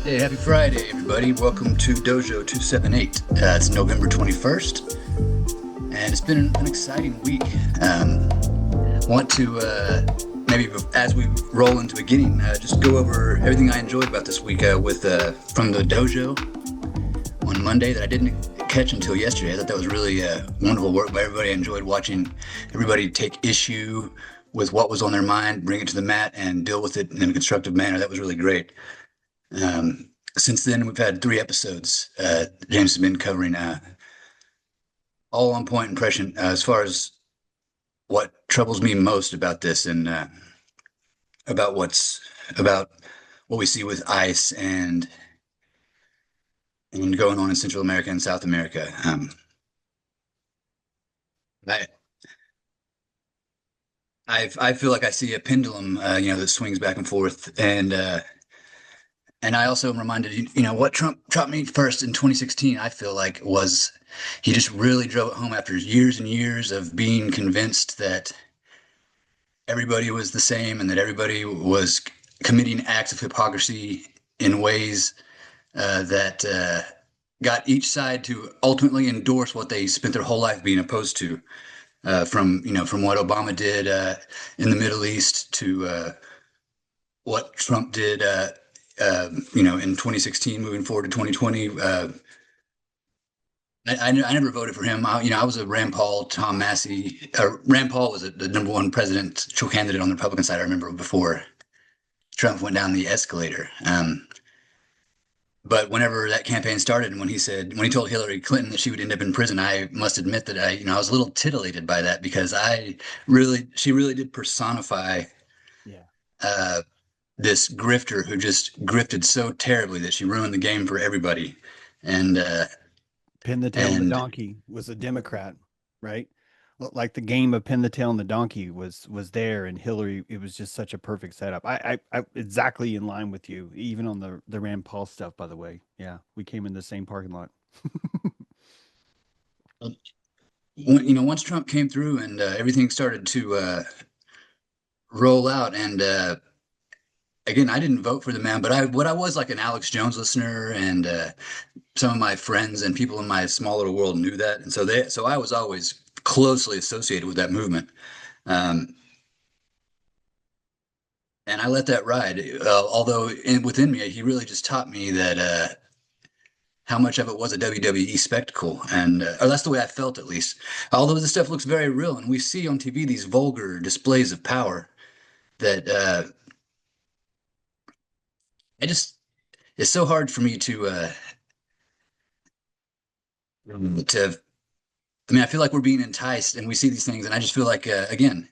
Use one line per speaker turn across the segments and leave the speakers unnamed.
Hey, happy Friday, everybody. Welcome to Dojo 278. It's November 21st, and it's been an exciting week. Want to maybe as we roll into beginning, just go over everything I enjoyed about this week with from the Dojo on Monday that I didn't catch until yesterday. I thought that was really wonderful work by everybody. I enjoyed watching everybody take issue with what was on their mind, bring it to the mat, and deal with it in a constructive manner. That was really great. Since then, we've had three episodes. James has been covering all on point impression as far as what troubles me most about this and about about what we see with ICE and going on in Central America and South America. I I feel like I see a pendulum, that swings back and forth, and I also am reminded, what Trump taught me first in 2016, I feel like was he just really drove it home after years and years of being convinced that everybody was the same and that everybody was committing acts of hypocrisy in ways that got each side to ultimately endorse what they spent their whole life being opposed to, from what Obama did in the Middle East to what Trump did, in 2016, moving forward to 2020. I never voted for him. I was a Rand Paul, Tom Massey. Rand Paul was the number one presidential candidate on the Republican side. I remember before Trump went down the escalator. But whenever that campaign started, and when he told Hillary Clinton that she would end up in prison, I must admit that I was a little titillated by that because she really did personify
Yeah.
uh, this grifter who just grifted so terribly that she ruined the game for everybody. And
Pin the tail on the
and
donkey was a Democrat, right? Like the game of pin the tail on the donkey was there, and Hillary. It was just such a perfect setup. I exactly in line with you, even on the Rand Paul stuff. By the way, yeah, we came in the same parking lot.
once Trump came through and everything started to roll out, and again, I didn't vote for the man, but I was like an Alex Jones listener, and some of my friends and people in my small little world knew that, and so I was always closely associated with that movement. Um, and I let that ride. Although within me, he really just taught me that how much of it was a WWE spectacle, and or that's the way I felt at least. Although this stuff looks very real, and we see on TV these vulgar displays of power that I just it's so hard for me to. I mean, I feel like we're being enticed, and we see these things, and I just feel like again,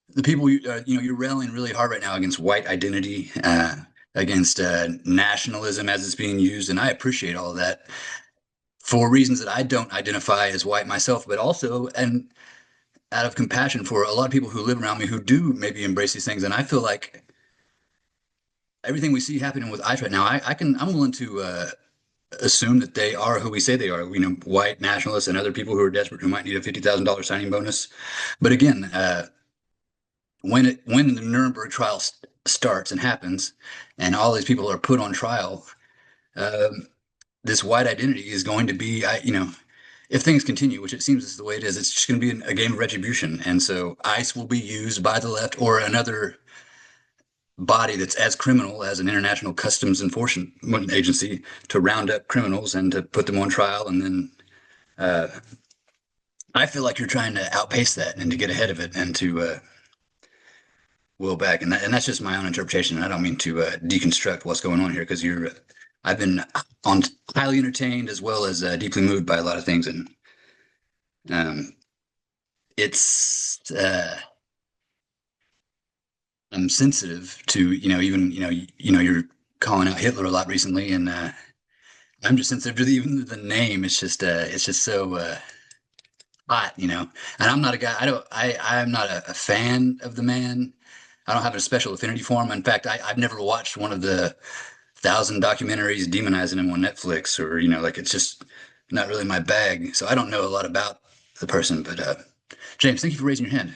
the people you're railing really hard right now against white identity, against nationalism as it's being used, and I appreciate all of that for reasons that I don't identify as white myself, but also and out of compassion for a lot of people who live around me who do maybe embrace these things. And I feel like everything we see happening with ICE right now, I'm willing to assume that they are who we say they are, white nationalists and other people who are desperate who might need a $50,000 signing bonus. But again, when the Nuremberg trial starts and happens, and all these people are put on trial, um, this white identity is going to be, if things continue, which it seems is the way it is, it's just going to be a game of retribution. And so ICE will be used by the left or another body that's as criminal as an international customs enforcement agency to round up criminals and to put them on trial. And then uh, I feel like you're trying to outpace that and to get ahead of it and to will back. And that's just my own interpretation. I don't mean to deconstruct what's going on here because I've been on highly entertained as well as deeply moved by a lot of things. And um, it's, I'm sensitive to, even, you're calling out Hitler a lot recently. And I'm just sensitive to even the name. It's just so hot, and I'm not a guy, I'm not a fan of the man. I don't have a special affinity for him. In fact, I've never watched one of the thousand documentaries demonizing him on Netflix or, like it's just not really my bag. So I don't know a lot about the person, but James, thank you for raising your hand.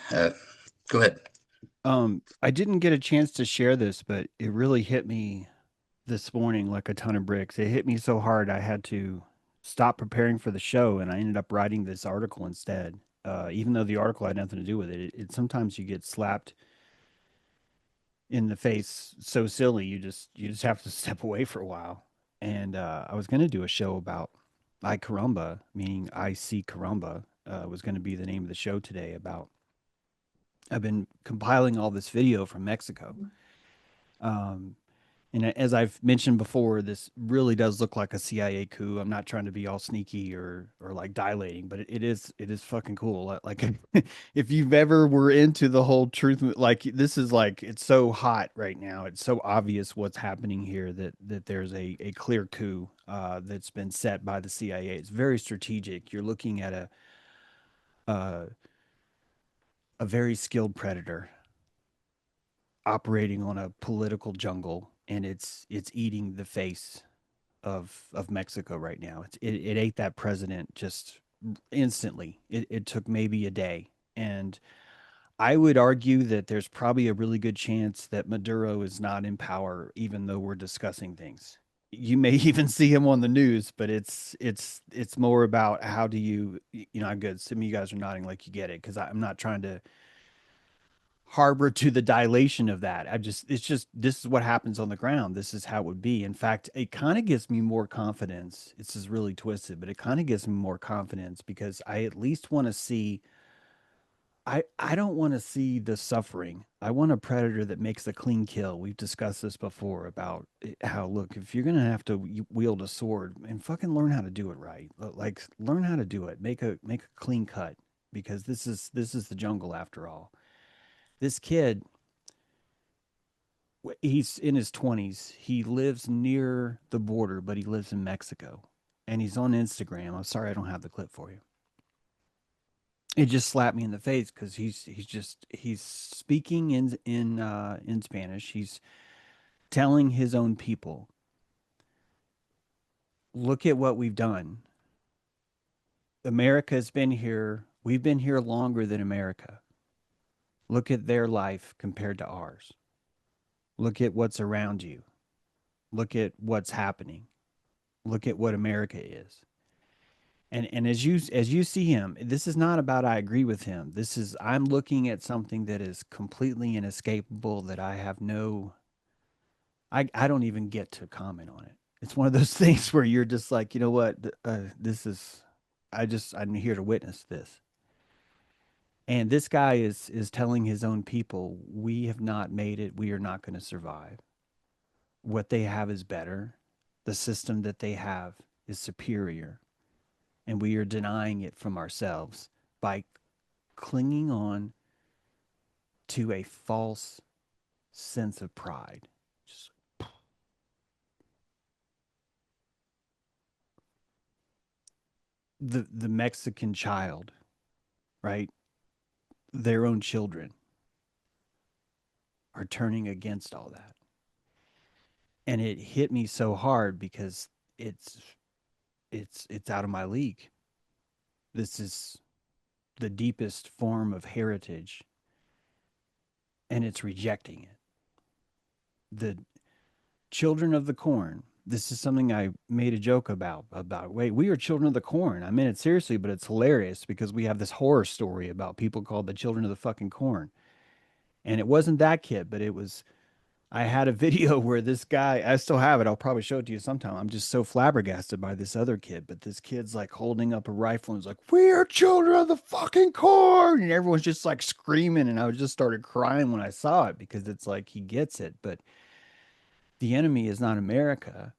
Go ahead.
I didn't get a chance to share this, but it really hit me this morning like a ton of bricks. It hit me so hard I had to stop preparing for the show, and I ended up writing this article instead. Even though the article had nothing to do with it, it sometimes you get slapped in the face so silly you just have to step away for a while. And I was going to do a show about I caramba, meaning I see caramba, was going to be the name of the show today. About I've been compiling all this video from Mexico. Um, And as I've mentioned before, this really does look like a CIA coup. I'm not trying to be all sneaky or like dilating, but it is fucking cool. Like if you've ever were into the whole truth, like this is like it's so hot right now. It's so obvious what's happening here that there's a clear coup that's been set by the CIA. It's very strategic. You're looking at a a very skilled predator operating on a political jungle, and it's eating the face of Mexico right now. It ate that president just instantly. It took maybe a day, and I would argue that there's probably a really good chance that Maduro is not in power, even though we're discussing things. You may even see him on the news, but it's more about how do I'm good. Some of you guys are nodding like you get it because I'm not trying to harbor to the dilation of that. It's just this is what happens on the ground. This is how it would be. In fact, it kind of gives me more confidence. It's just really twisted, but it kind of gives me more confidence because I at least want to see I don't want to see the suffering. I want a predator that makes a clean kill. We've discussed this before about how look, if you're going to have to wield a sword and fucking learn how to do it right. Like learn how to do it. Make a clean cut because this is the jungle after all. This kid, he's in his 20s. He lives near the border, but he lives in Mexico. And he's on Instagram. I'm sorry I don't have the clip for you. It just slapped me in the face because he's speaking in Spanish. He's telling his own people, look at what we've done. America has been here. We've been here longer than America. Look at their life compared to ours. Look at what's around you. Look at what's happening. Look at what America is. And as you see him, this is not about I agree with him. This is I'm looking at something that is completely inescapable that I have no I don't even get to comment on it. It's one of those things where you're just like, you know what, this is I'm here to witness this. And this guy is telling his own people, we have not made it. We are not going to survive. What they have is better. The system that they have is superior, and we are denying it from ourselves by clinging on to a false sense of pride. Just the Mexican child, right? Their own children are turning against all that. And it hit me so hard because it's it's out of my league. This is the deepest form of heritage, and it's rejecting it. The children of the corn. This is something I made a joke about wait, we are children of the corn. I mean it seriously, but it's hilarious because we have this horror story about people called the children of the fucking corn. And it wasn't that kid, but it was I had a video where this guy, I still have it. I'll probably show it to you sometime. I'm just so flabbergasted by this other kid, but this kid's like holding up a rifle and is like, "We are children of the fucking corn." And everyone's just like screaming. And I just started crying when I saw it because it's like he gets it. But the enemy is not America.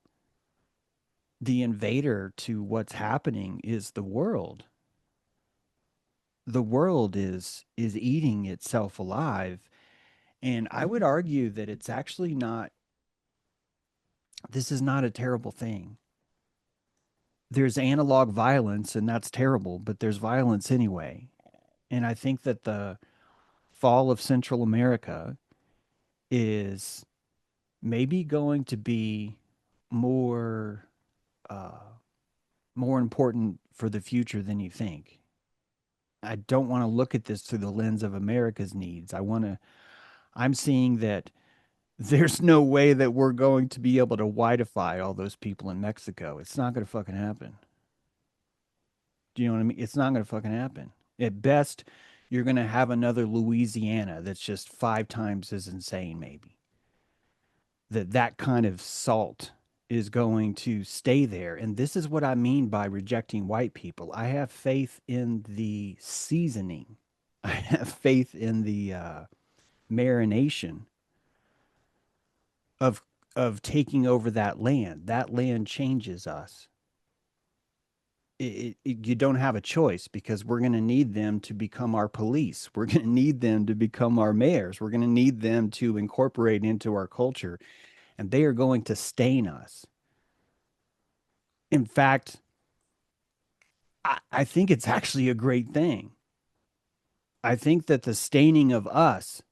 The invader to what's happening is the world. The world is eating itself alive. And I would argue that it's actually not, this is not a terrible thing. There's analog violence, and that's terrible, but there's violence anyway. And I think that the fall of Central America is maybe going to be more uh, more important for the future than you think. I don't want to look at this through the lens of America's needs. I'm seeing that There's no way that we're going to be able to whiteify all those people in Mexico. It's not going to fucking happen. Do you know what I mean? It's not going to fucking happen. At best, you're going to have another Louisiana that's just five times as insane, maybe. That kind of salt is going to stay there. And this is what I mean by rejecting white people. I have faith in the seasoning. I have faith in the marination of taking over that land. That land changes us. You don't have a choice because we're going to need them to become our police. We're going to need them to become our mayors. We're going to need them to incorporate into our culture, and they are going to stain us. In fact, I think it's actually a great thing. I think that the staining of us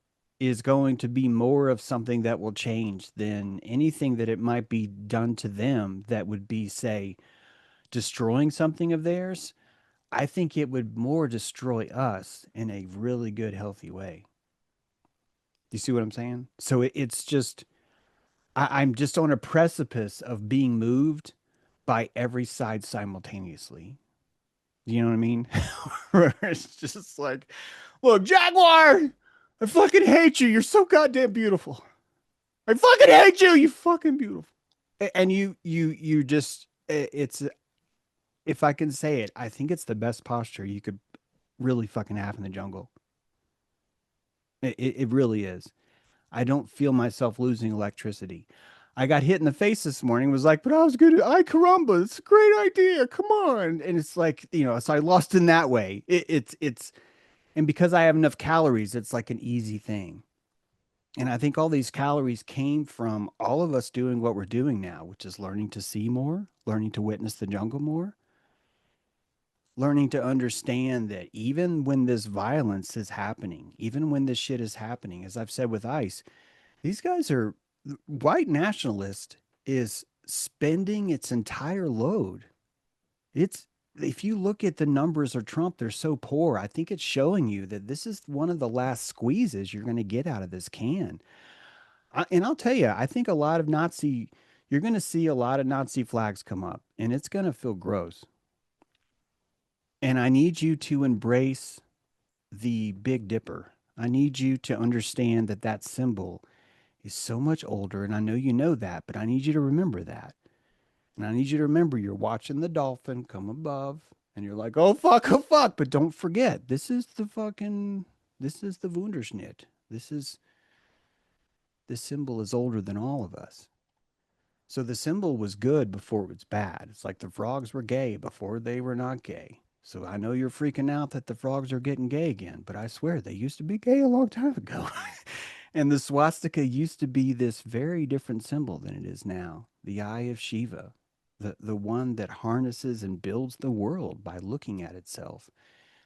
is going to be more of something that will change than anything that it might be done to them that would be, say, destroying something of theirs. I think it would more destroy us in a really good, healthy way. Do you see what I'm saying? So it's just, I'm just on a precipice of being moved by every side simultaneously. You know what I mean? Where it's just like, look, Jaguar, I fucking hate you. You're so goddamn beautiful. I fucking hate you. You fucking beautiful. And you just, it's, if I can say it, I think it's the best posture you could really fucking have in the jungle. It really is. I don't feel myself losing electricity. I got hit in the face this morning, was like, but I was good. Ay caramba, it's a great idea. Come on. And it's like, so I lost in that way. And because I have enough calories, it's like an easy thing. And I think all these calories came from all of us doing what we're doing now, which is learning to see more, learning to witness the jungle more, learning to understand that even when this violence is happening, even when this shit is happening, as I've said with ICE, these guys are white nationalist is spending its entire load. It's if you look at the numbers of Trump, they're so poor. I think it's showing you that this is one of the last squeezes you're going to get out of this can. And I'll tell you, I think you're going to see a lot of Nazi flags come up, and it's going to feel gross. And I need you to embrace the Big Dipper. I need you to understand that that symbol is so much older. And I know you know that, but I need you to remember that. And I need you to remember you're watching the dolphin come above and you're like, oh, fuck, oh, fuck. But don't forget, this is the Wunderschnitt. This symbol is older than all of us. So the symbol was good before it was bad. It's like the frogs were gay before they were not gay. So I know you're freaking out that the frogs are getting gay again, but I swear they used to be gay a long time ago. And the swastika used to be this very different symbol than it is now. The eye of Shiva, the one that harnesses and builds the world by looking at itself.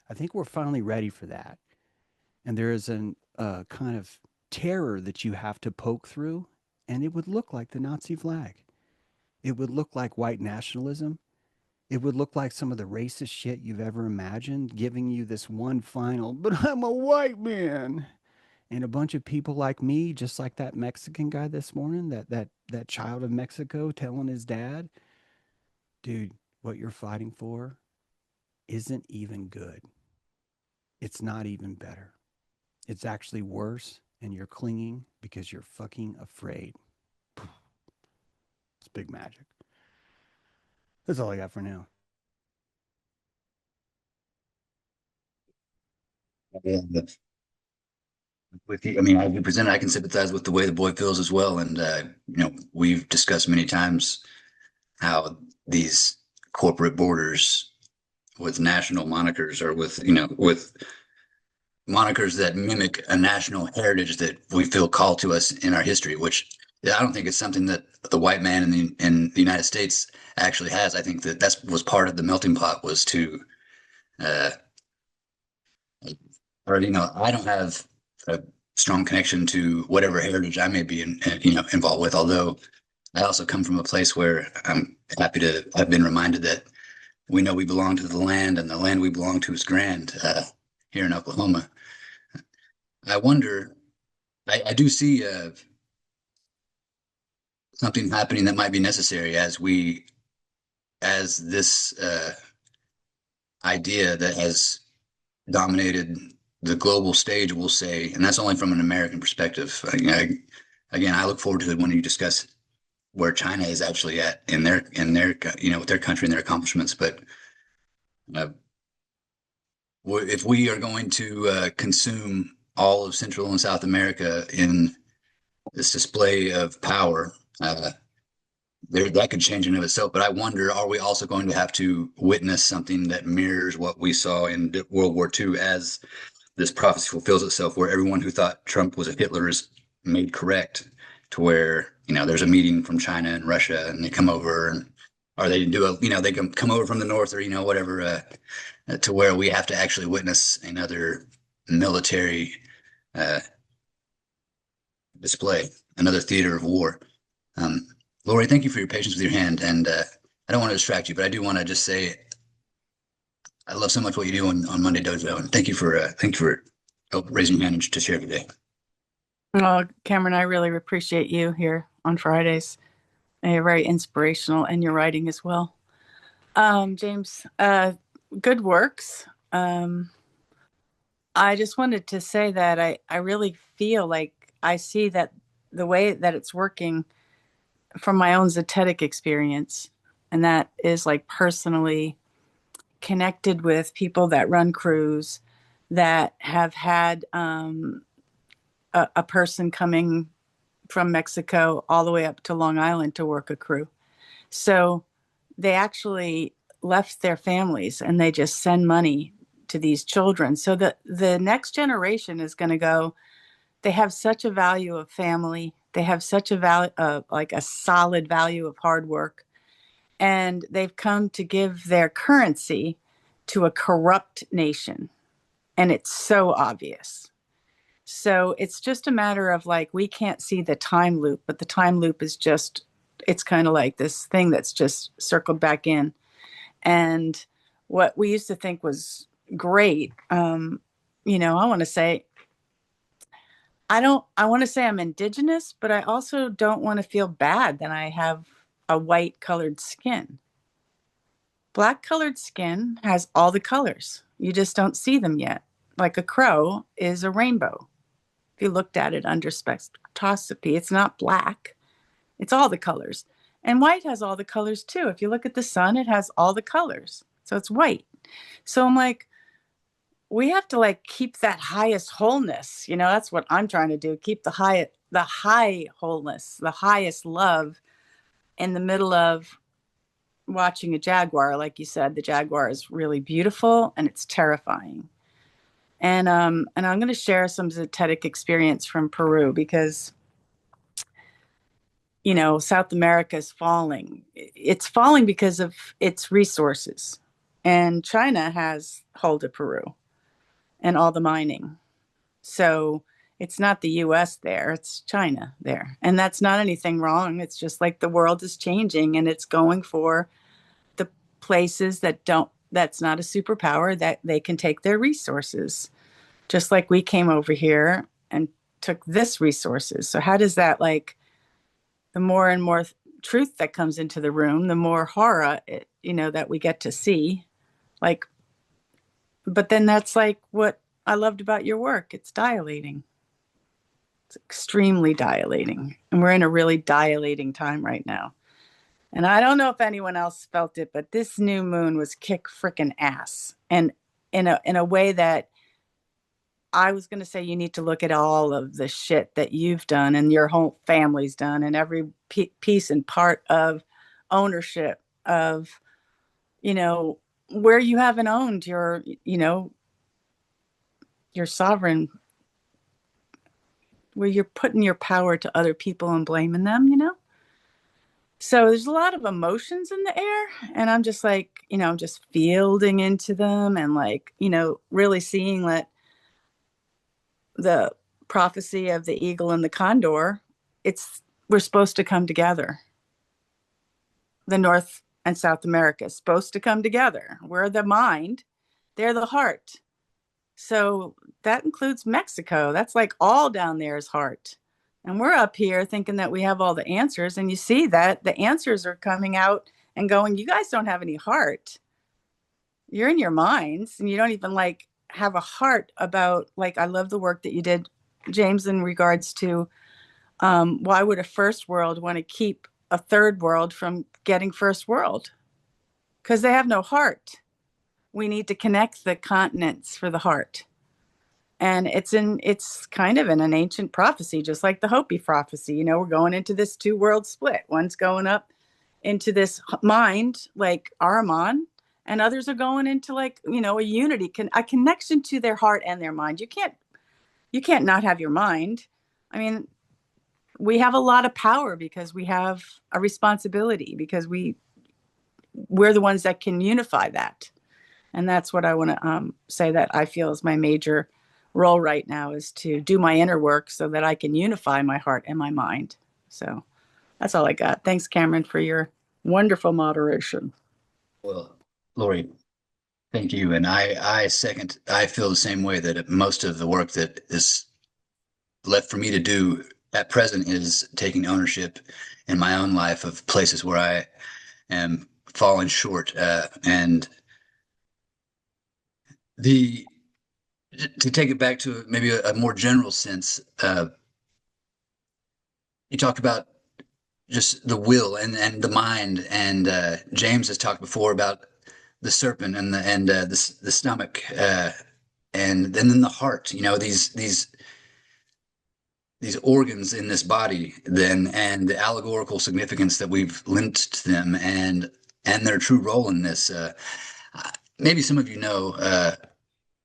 I think we're finally ready for that. And there is an kind of terror that you have to poke through, and it would look like the Nazi flag. It would look like white nationalism. It would look like some of the racist shit you've ever imagined, giving you this one final, but I'm a white man. And a bunch of people like me, just like that Mexican guy this morning, that child of Mexico telling his dad, dude, what you're fighting for isn't even good. It's not even better. It's actually worse, and you're clinging because you're fucking afraid. It's big magic. That's all I got for now.
Yeah, with you, I mean, as you presented, I can sympathize with the way the boy feels as well. And we've discussed many times how these corporate borders with national monikers or with monikers that mimic a national heritage that we feel called to us in our history, which I don't think is something that the white man in the United States actually has. I think that was part of the melting pot was to, uh, or I don't have a strong connection to whatever heritage I may be involved with. Although I also come from a place where I'm happy to have been reminded that we know we belong to the land, and the land we belong to is grand here in Oklahoma. I wonder, I do see something happening that might be necessary as this idea that has dominated the global stage, we'll say, and that's only from an American perspective. Again, I look forward to it when you discuss where China is actually at in their with their country and their accomplishments. But uh, if we are going to consume all of Central and South America in this display of power, that could change in of itself. But I wonder, are we also going to have to witness something that mirrors what we saw in World War II as this prophecy fulfills itself, where everyone who thought Trump was a Hitler is made correct, to where there's a meeting from China and Russia, and they come over, and or they do they come over from the north, or whatever, to where we have to actually witness another military uh, display, another theater of war. Um, Lori, thank you for your patience with your hand, and I don't want to distract you, but I do want to just say I love so much what you do on Monday Dojo, and thank you for raising your hand to share today.
Well, Cameron, I really appreciate you here on Fridays. And you're very inspirational, and your writing as well. James, good works. I just wanted to say that I really feel like I see that the way that it's working from my own Zetetic experience, and that is like personally connected with people that run crews that have had a person coming from Mexico all the way up to Long Island to work a crew. So they actually left their families and they just send money to these children. So the next generation is going to go, they have such a value of family. They have such a value, like a solid value of hard work. And they've come to give their currency to a corrupt nation. And it's so obvious. So it's just a matter of like, we can't see the time loop, but the time loop is just, it's kind of like this thing that's just circled back in. And what we used to think was great, I want to say, I want to say I'm indigenous, but I also don't want to feel bad that I have a white colored skin. Black colored skin has all the colors. You just don't see them yet. Like a crow is a rainbow. If you looked at it under spectroscopy, it's not black. It's all the colors. And white has all the colors too. If you look at the sun, it has all the colors. So it's white. So I'm like, we have to like keep that highest wholeness. That's what I'm trying to do. Keep the high wholeness, the highest love in the middle of watching a jaguar. Like you said, the jaguar is really beautiful and it's terrifying. And I'm going to share some Zetetic experience from Peru because, South America is falling. It's falling because of its resources. And China has hold of Peru and all the mining. So it's not the US there, it's China there. And that's not anything wrong. It's just like the world is changing and it's going for the places that's not a superpower, that they can take their resources. Just like we came over here and took this resources. So how does that, like, the more and more truth that comes into the room, the more horror that we get to see. Like, but then that's like what I loved about your work. It's dilating. It's extremely dilating. And we're in a really dilating time right now. And I don't know if anyone else felt it, but this new moon was kick frickin' ass. And in a way that I was going to say, you need to look at all of the shit that you've done and your whole family's done, and every piece and part of ownership of, where you haven't owned your sovereign, where you're putting your power to other people and blaming them. So there's a lot of emotions in the air, and I'm just like, I'm just fielding into them and like, really seeing that the prophecy of the eagle and the condor, we're supposed to come together. The North and South America is supposed to come together. We're the mind, they're the heart. So that includes Mexico. That's like all down there is heart. And we're up here thinking that we have all the answers. And you see that the answers are coming out and going, you guys don't have any heart. You're in your minds and you don't even like have a heart about, like, I love the work that you did, James, in regards to why would a first world want to keep a third world from getting first world? Because they have no heart. We need to connect the continents for the heart. And it's kind of in an ancient prophecy, just like the Hopi prophecy. You know, we're going into this two world split. One's going up into this mind, like Ahriman, and others are going into, like, you know, a unity, a connection to their heart and their mind. You can't not have your mind. I mean, we have a lot of power because we have a responsibility, because we're the ones that can unify that. And that's what I want to say that I feel is my major role right now, is to do my inner work so that I can unify my heart and my mind. So that's all I got. Thanks, Cameron, for your wonderful moderation.
Well, Lori, thank you. And I feel the same way, that most of the work that is left for me to do at present is taking ownership in my own life of places where I am falling short. And the to take it back to maybe a more general sense, you talked about just the will and the mind, and James has talked before about the serpent and the stomach, and then the heart. You know, these organs in this body, then, and the allegorical significance that we've linked to them, and their true role in this. Maybe some of you know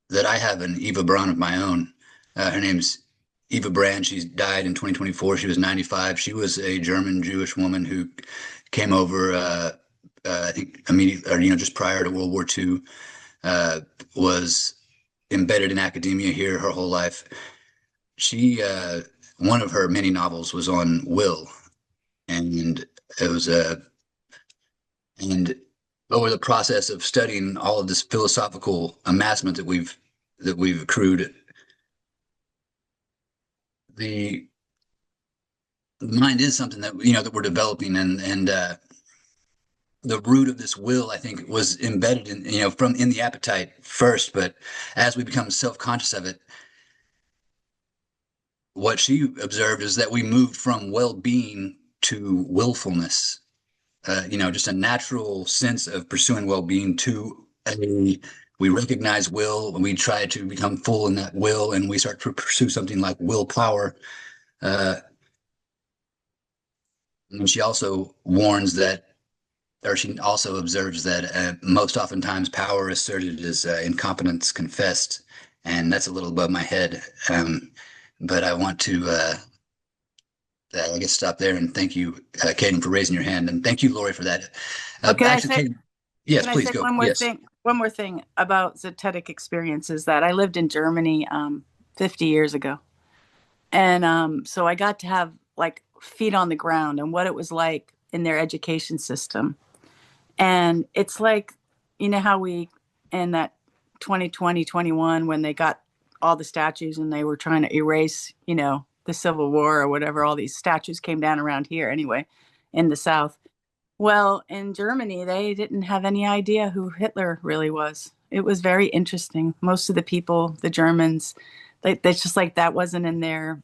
that I have an Eva Braun of my own. Her name's Eva Brand. She died in 2024. She was 95. She was a German Jewish woman who came over, I think, immediately, or, just prior to World War II, was embedded in academia here her whole life. She, one of her many novels was on will, and it was and over the process of studying all of this philosophical amassment that we've accrued, the mind is something that that we're developing, and the root of this will, I think, was embedded in from in the appetite first, but as we become self-conscious of it, what she observed is that we moved from well-being to willfulness. Just a natural sense of pursuing well-being to we recognize will, and we try to become full in that will, and we start to pursue something like willpower. Uh, and she also warns that, or she also observes that most oftentimes power asserted is incompetence confessed, and that's a little above my head. But I want to, I guess, stop there and thank you, Kaden, for raising your hand, and thank you, Lori, for that.
Oh,
Actually, Kaden, yes,
can I
please
say
go.
one more
Yes.
thing? One more thing about Zetetic experiences, that I lived in Germany 50 years ago. And so I got to have, like, feet on the ground and what it was like in their education system. And it's like, you know how we, in that 2020, 21, when they got all the statues and they were trying to erase, the Civil War or whatever, all these statues came down around here anyway, in the South. Well, in Germany, they didn't have any idea who Hitler really was. It was very interesting. Most of the people, the Germans, they just, like, that wasn't in their,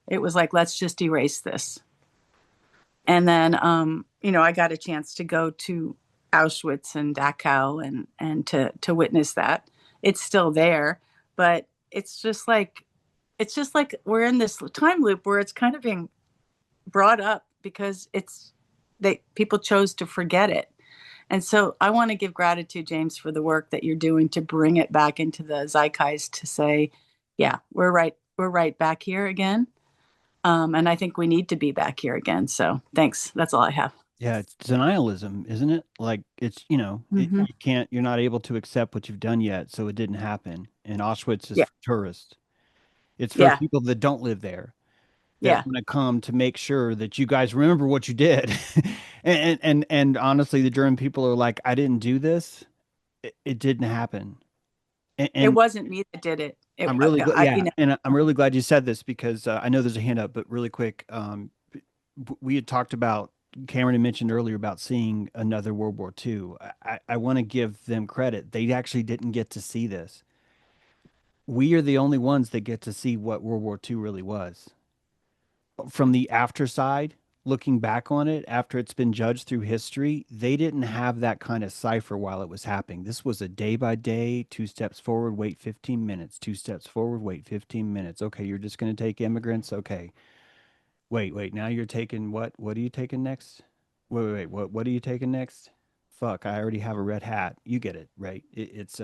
it was like, let's just erase this. And then, I got a chance to go to Auschwitz and Dachau, and to witness that. It's still there, but it's just like we're in this time loop where it's kind of being brought up because people chose to forget it. And so I want to give gratitude, James, for the work that you're doing to bring it back into the zeitgeist, to say, yeah, we're right back here again. And I think we need to be back here again. So thanks. That's all I have.
Yeah, it's denialism, isn't it? Like, it's,
Hmm.
you're not able to accept what you've done yet, so it didn't happen. And Auschwitz is
Yeah.
for tourists. It's for
Yeah.
people that don't live there, that
Yeah.
want to come to make sure that you guys remember what you did. And honestly, the German people are like, I didn't do this. It didn't happen. And,
It
and
wasn't me that did it.
I'm really glad.
You
Yeah,
know,
and I'm really glad you said this because I know there's a hand up, but really quick, we had talked about Cameron had mentioned earlier about seeing another World War II. I want to give them credit. They actually didn't get to see this. We are the only ones that get to see what World War II really was. From the after side, looking back on it after it's been judged through history, they didn't have that kind of cipher while it was happening. This was a day by day, 2 steps forward, wait 15 minutes, 2 steps forward, wait 15 minutes. Okay, you're just going to take immigrants. Okay. Wait, now you're taking what? What are you taking next? Wait, what are you taking next? Fuck, I already have a red hat. You get it, right? It's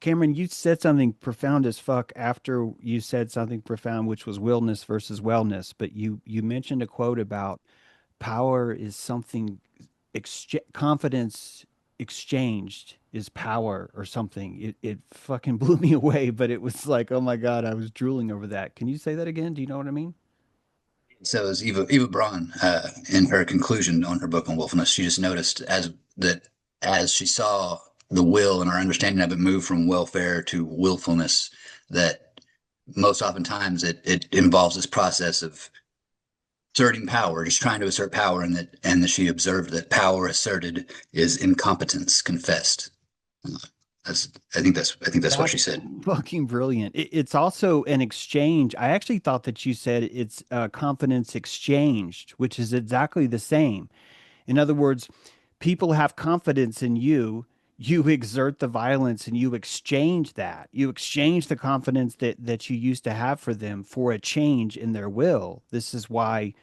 Cameron, you said something profound as fuck after you said something profound, which was willness versus wellness. But you mentioned a quote about power is something confidence exchanged is power or something. It fucking blew me away, but it was like, oh my God, I was drooling over that. Can you say that again? Do you know what I mean?
So as Eva Braun, in her conclusion on her book on willfulness, she just noticed as she saw the will and our understanding of it move from welfare to willfulness, that most oftentimes it involves this process of asserting power, just trying to assert power, and that she observed that power asserted is incompetence confessed. That's I think that's what she
That's
said.
fucking brilliant. It's also an exchange. I actually thought that you said it's confidence exchanged, which is exactly the same. In other words, people have confidence in you. You exert the violence and you exchange that. You exchange the confidence that you used to have for them for a change in their will. This is why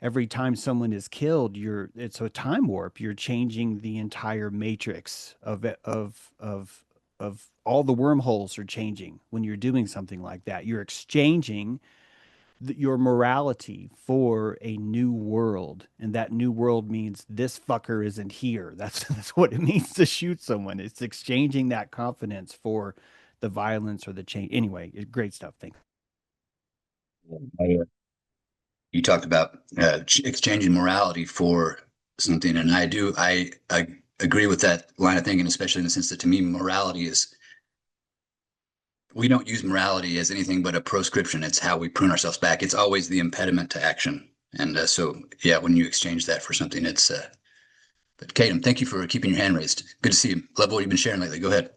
every time someone is killed, it's a time warp. You're changing the entire matrix of all the wormholes are changing when you're doing something like that. You're exchanging your morality for a new world, and that new world means this fucker isn't here. That's what it means to shoot someone. It's exchanging that confidence for the violence or the change. Anyway, great stuff. Thanks.
You talked about exchanging morality for something, and I agree with that line of thinking, especially in the sense that to me, morality is we don't use morality as anything but a proscription. It's how we prune ourselves back. It's always the impediment to action, and so yeah, when you exchange that for something, it's. But Katem, thank you for keeping your hand raised. Good to see you. Love what you've been sharing lately. Go ahead.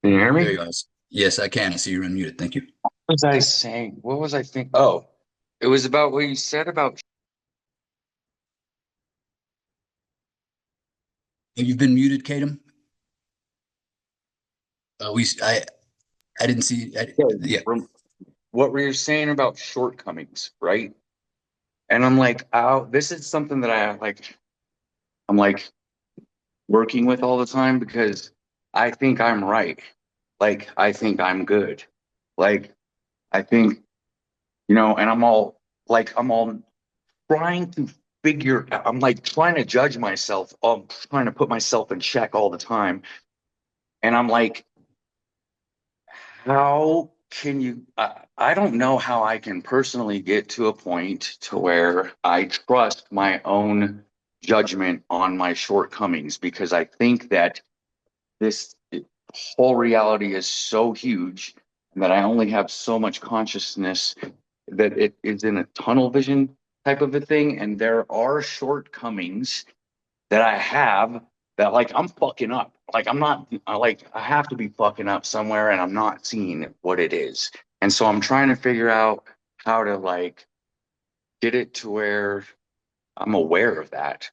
Can you hear
There
me?
you are. Yes, I can. I see you're unmuted. Thank you.
What was I saying? What was I thinking? Oh, it was about what you said about.
You've been muted, Katem. I didn't see.
Yeah,
Yeah.
what were you saying about shortcomings, right? And I'm like, oh, this is something that I'm like working with all the time because I think I'm right. Like, I think I'm good. Like, I think, and I'm all trying to I'm like trying to judge myself. I'm trying to put myself in check all the time. And I'm like, how can you? I don't know how I can personally get to a point to where I trust my own judgment on my shortcomings because I think that this whole reality is so huge and that I only have so much consciousness that it is in a tunnel vision type of a thing. And there are shortcomings that I have that like I'm fucking up. Like I'm not I have to be fucking up somewhere and I'm not seeing what it is. And so I'm trying to figure out how to like get it to where I'm aware of that.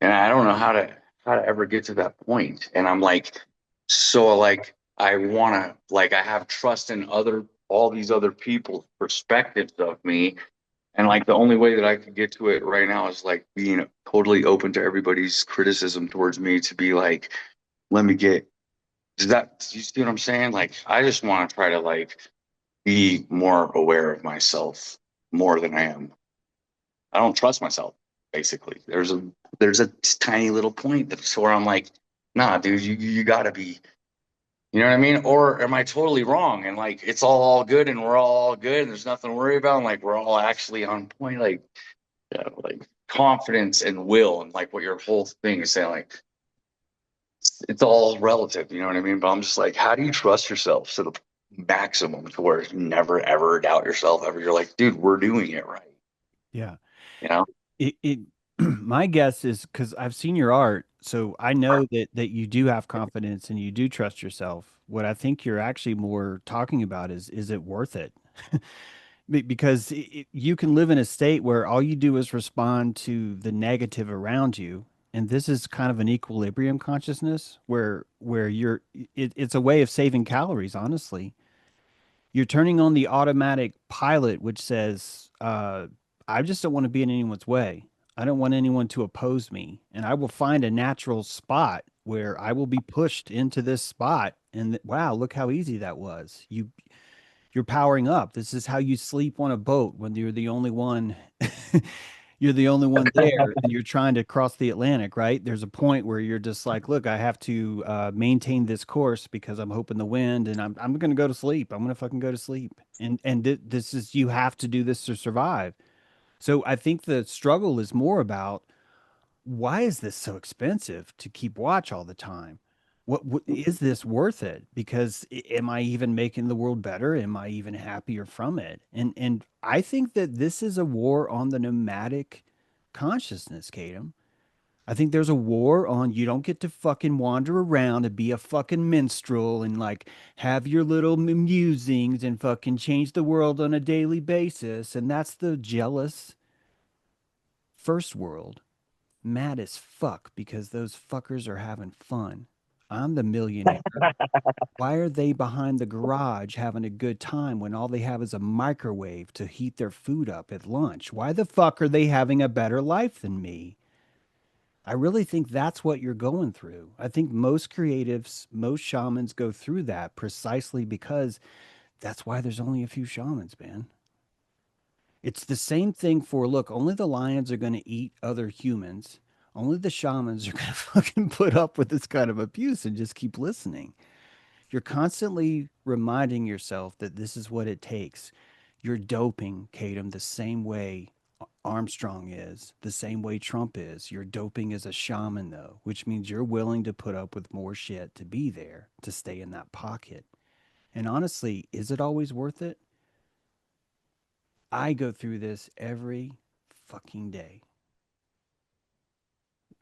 And I don't know how to ever get to that point. And I'm like so like I wanna like I have trust in all these other people's perspectives of me and like the only way that I could get to it right now is like being totally open to everybody's criticism towards me to be like, let me get, you see what I'm saying? Like, I just want to try to like be more aware of myself more than I am. I don't trust myself, basically. There's a tiny little point that's where I'm like, nah, dude, you gotta be, you know what I mean? Or am I totally wrong? And like, it's all good and we're all good and there's nothing to worry about. And like, we're all actually on point. Like, yeah, like confidence and will and like what your whole thing is saying like it's all relative, you know what I mean? But I'm just like, how do you trust yourself to the maximum to where you never ever doubt yourself ever? You're like, dude, we're doing it right,
Yeah.
you know?
It my guess is because I've seen your art, so I know that you do have confidence and you do trust yourself. What I think you're actually more talking about is it worth it? Because you can live in a state where all you do is respond to the negative around you, and this is kind of an equilibrium consciousness where it's a way of saving calories, honestly. You're turning on the automatic pilot, which says, I just don't want to be in anyone's way. I don't want anyone to oppose me. And I will find a natural spot where I will be pushed into this spot. And wow, look how easy that was. You're powering up. This is how you sleep on a boat when you're the only one. You're the only one there and you're trying to cross the Atlantic, right? There's a point where you're just like, look, I have to maintain this course because I'm hoping the wind and I'm going to go to sleep. I'm going to fucking go to sleep. And this is, you have to do this to survive. So I think the struggle is more about why is this so expensive to keep watch all the time? What is this worth it? Because am I even making the world better? Am I even happier from it? And I think that this is a war on the nomadic consciousness, Kadam. I think there's a war on you don't get to fucking wander around and be a fucking minstrel and like have your little musings and fucking change the world on a daily basis. And that's the jealous first world mad as fuck because those fuckers are having fun. I'm the millionaire. Why are they behind the garage having a good time when all they have is a microwave to heat their food up at lunch? Why the fuck are they having a better life than me? I really think that's what you're going through. I think most creatives, most shamans go through that precisely because that's why there's only a few shamans, man. It's the same thing for look, only the lions are going to eat other humans. Only the shamans are going to fucking put up with this kind of abuse and just keep listening. You're constantly reminding yourself that this is what it takes. You're doping, Kadam, the same way Armstrong is, the same way Trump is. You're doping as a shaman, though, which means you're willing to put up with more shit to be there, to stay in that pocket. And honestly, is it always worth it? I go through this every fucking day.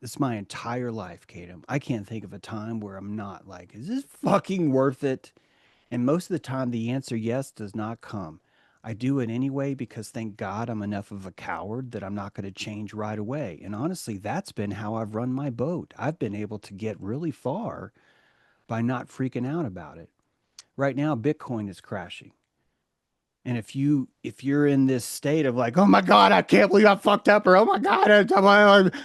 It's my entire life, Kadam. I can't think of a time where I'm not like, is this fucking worth it? And most of the time, the answer yes does not come. I do it anyway because thank God I'm enough of a coward that I'm not going to change right away. And honestly, that's been how I've run my boat. I've been able to get really far by not freaking out about it. Right now, Bitcoin is crashing. And if you're in this state of like, oh my God, I can't believe I fucked up, or oh my God,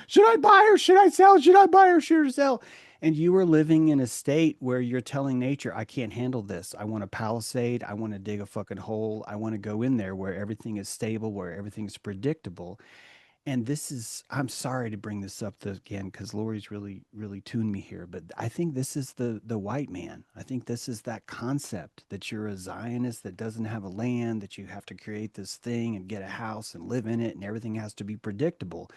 should I buy or should I sell? Should I buy or should I sell? And you are living in a state where you're telling nature, I can't handle this. I want a palisade. I want to dig a fucking hole. I want to go in there where everything is stable, where everything's predictable. And this is, I'm sorry to bring this up again because Lori's really tuned me here, but I think this is the white man. I think this is that concept that you're a Zionist that doesn't have a land, that you have to create this thing and get a house and live in it, and everything has to be predictable.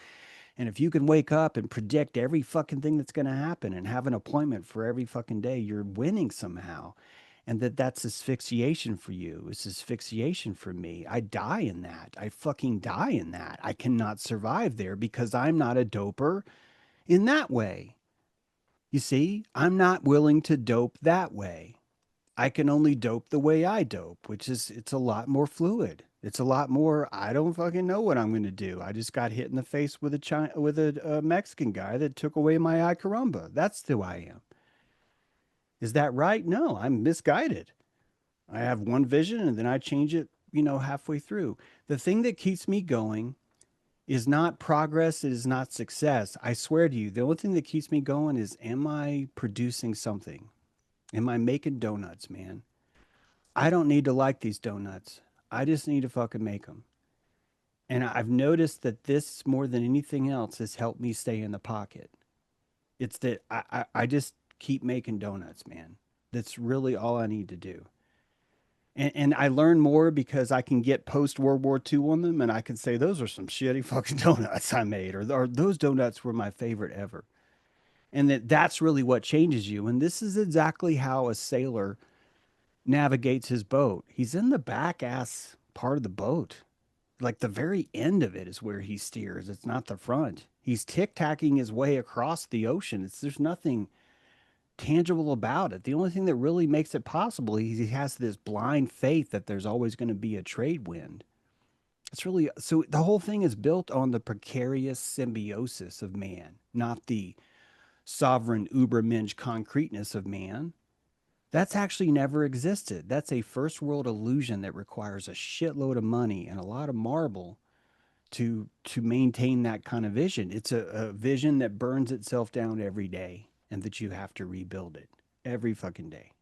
And if you can wake up and predict every fucking thing that's going to happen and have an appointment for every fucking day, you're winning somehow. And that's asphyxiation for you. It's asphyxiation for me. I die in that. I fucking die in that. I cannot survive there because I'm not a doper in that way. You see, I'm not willing to dope that way. I can only dope the way I dope, which is it's a lot more fluid. It's a lot more. I don't fucking know what I'm going to do. I just got hit in the face with a Mexican guy that took away my ay caramba. That's who I am. Is that right? No, I'm misguided. I have one vision and then I change it, halfway through. The thing that keeps me going is not progress, it is not success. I swear to you, the only thing that keeps me going is am I producing something? Am I making donuts, man? I don't need to like these donuts. I just need to fucking make them. And I've noticed that this more than anything else has helped me stay in the pocket. It's that I just keep making donuts, man. That's really all I need to do. And I learn more because I can get post World War II on them and I can say, those are some shitty fucking donuts I made, or those donuts were my favorite ever. and that's really what changes you. And this is exactly how a sailor navigates his boat. He's in the back ass part of the boat. Like the very end of it is where he steers. It's not the front. He's tic-tacking his way across the ocean. There's nothing tangible about it. The only thing that really makes it possible, he has this blind faith that there's always going to be a trade wind. It's really so the whole thing is built on the precarious symbiosis of man, not the sovereign Ubermensch concreteness of man. That's actually never existed. That's a first world illusion that requires a shitload of money and a lot of marble to maintain that kind of vision. It's a vision that burns itself down every day and that you have to rebuild it every fucking day.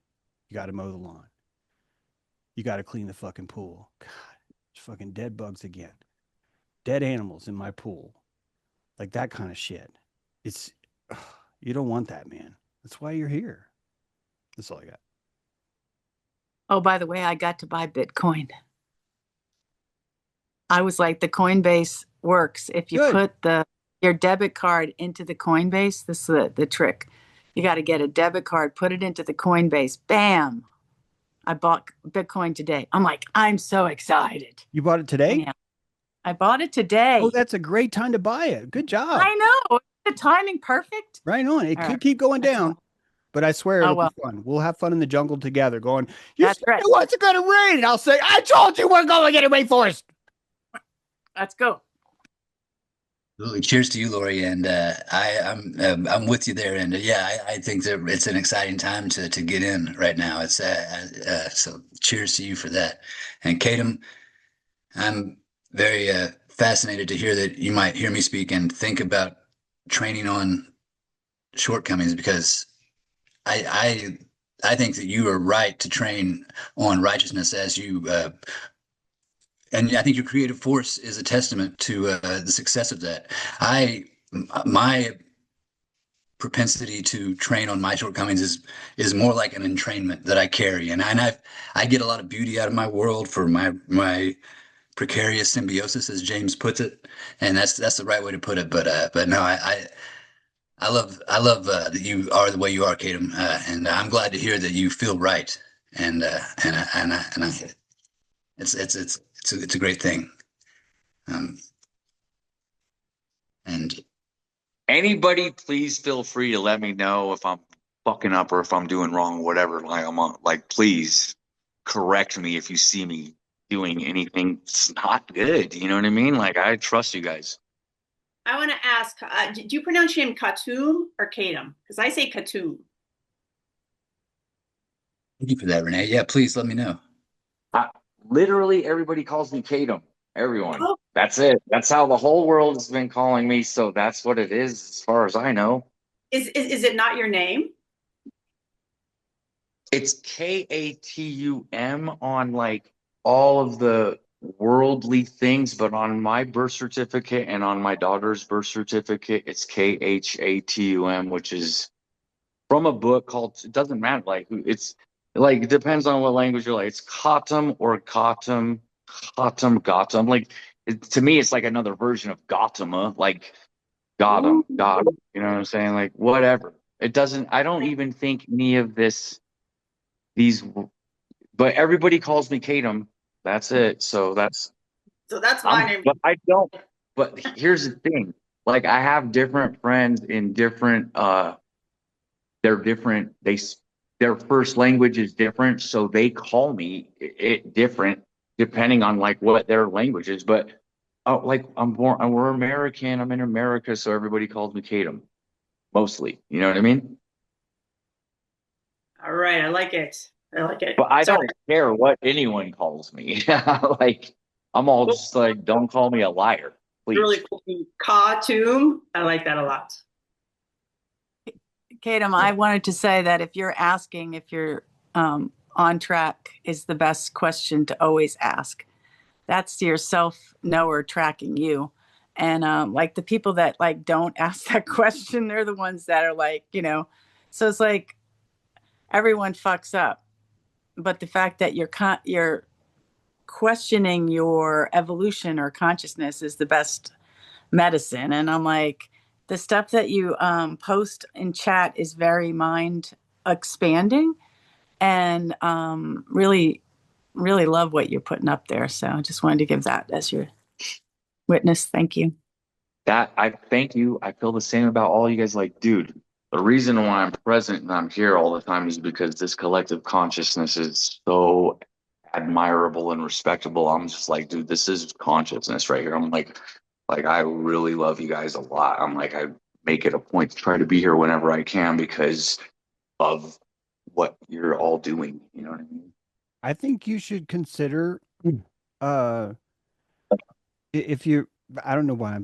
You got to mow the lawn. You got to clean the fucking pool. God, there's fucking dead bugs again. Dead animals in my pool. Like that kind of shit. It's, you don't want that, man. That's why you're here. That's all I got.
Oh, by the way, I got to buy Bitcoin. I was like, the Coinbase works. If you
Good.
put your debit card into the Coinbase, this is the trick. You got to get a debit card, put it into the Coinbase. Bam. I bought Bitcoin today. I'm like, I'm so excited.
You bought it today?
Anyhow, I bought it today.
Oh, that's a great time to buy it. Good job.
I know. The timing perfect.
Right on. It
All
could
right.
keep going
That's
down, but I swear
Oh,
it'll
well.
be fun. We'll have fun in the jungle together going, you
That's
said
right.
it wasn't going to rain. And I'll say, I told you we're going to get away forest.
Let's go.
Absolutely. Cheers to you, Lori. And I'm with you there. And yeah, I think that it's an exciting time to get in right now. It's so cheers to you for that. And Kadam, I'm very fascinated to hear that you might hear me speak and think about training on shortcomings, because I think that you are right to train on righteousness as you and I think your creative force is a testament to the success of that. My propensity to train on my shortcomings is more like an entrainment that I carry, and I get a lot of beauty out of my world for my precarious symbiosis, as James puts it, and that's the right way to put it. But no, I love that you are the way you are, Kadam, and I'm glad to hear that you feel right, and it's a great thing. And
Anybody, please feel free to let me know if I'm fucking up or if I'm doing wrong, whatever. Like please correct me if you see me doing anything that's not good. You know what I mean? Like, I trust you guys.
I want to ask, do you pronounce your name Khatum or Kadam? Because I say Khatum.
thank you for that, Renee. Yeah, please let me know.
Literally, everybody calls me Kadam. Everyone.
Oh.
That's it. That's how the whole world has been calling me. So that's what it is, as far as I know.
Is it not your name?
It's Katum on like all of the worldly things, but on my birth certificate and on my daughter's birth certificate, it's Khatum, which is from a book called, it doesn't matter, like it's like, it depends on what language you're like. It's Khatam or Khatam, Gotham. Like, to me, it's like another version of Gautama, like Gotham, God. You know what I'm saying? Like, whatever. It doesn't, I don't even think any of but everybody calls me Kadam. That's it. So that's
my name.
but I don't. But here's the thing. Like, I have different friends in different they're different. Their first language is different, so they call me it different depending on like what their language is. But like we're American. I'm in America, so everybody calls me Kadam, mostly. You know what I mean?
All right, I like it.
But I
Sorry.
don't care what anyone calls me. Like, I'm all just like, don't call me a liar, please.
Really cool. Khatum. I like that a lot.
Kadam, I wanted to say that if you're asking if you're on track is the best question to always ask. That's your self-knower tracking you. And like the people that like don't ask that question, they're the ones that are like, so it's like everyone fucks up. But the fact that you're questioning your evolution or consciousness is the best medicine. And I'm like, The stuff that you post in chat is very mind expanding, and really, really love what you're putting up there. So I just wanted to give that as your witness. Thank you.
That I thank you. I feel the same about all you guys. Like, dude, the reason why I'm present and I'm here all the time is because this collective consciousness is so admirable and respectable. I'm just like, dude, this is consciousness right here. I'm like I really love you guys a lot. I'm like, I make it a point to try to be here whenever I can because of what you're all doing. You know what I mean?
I think you should consider uh if you I don't know why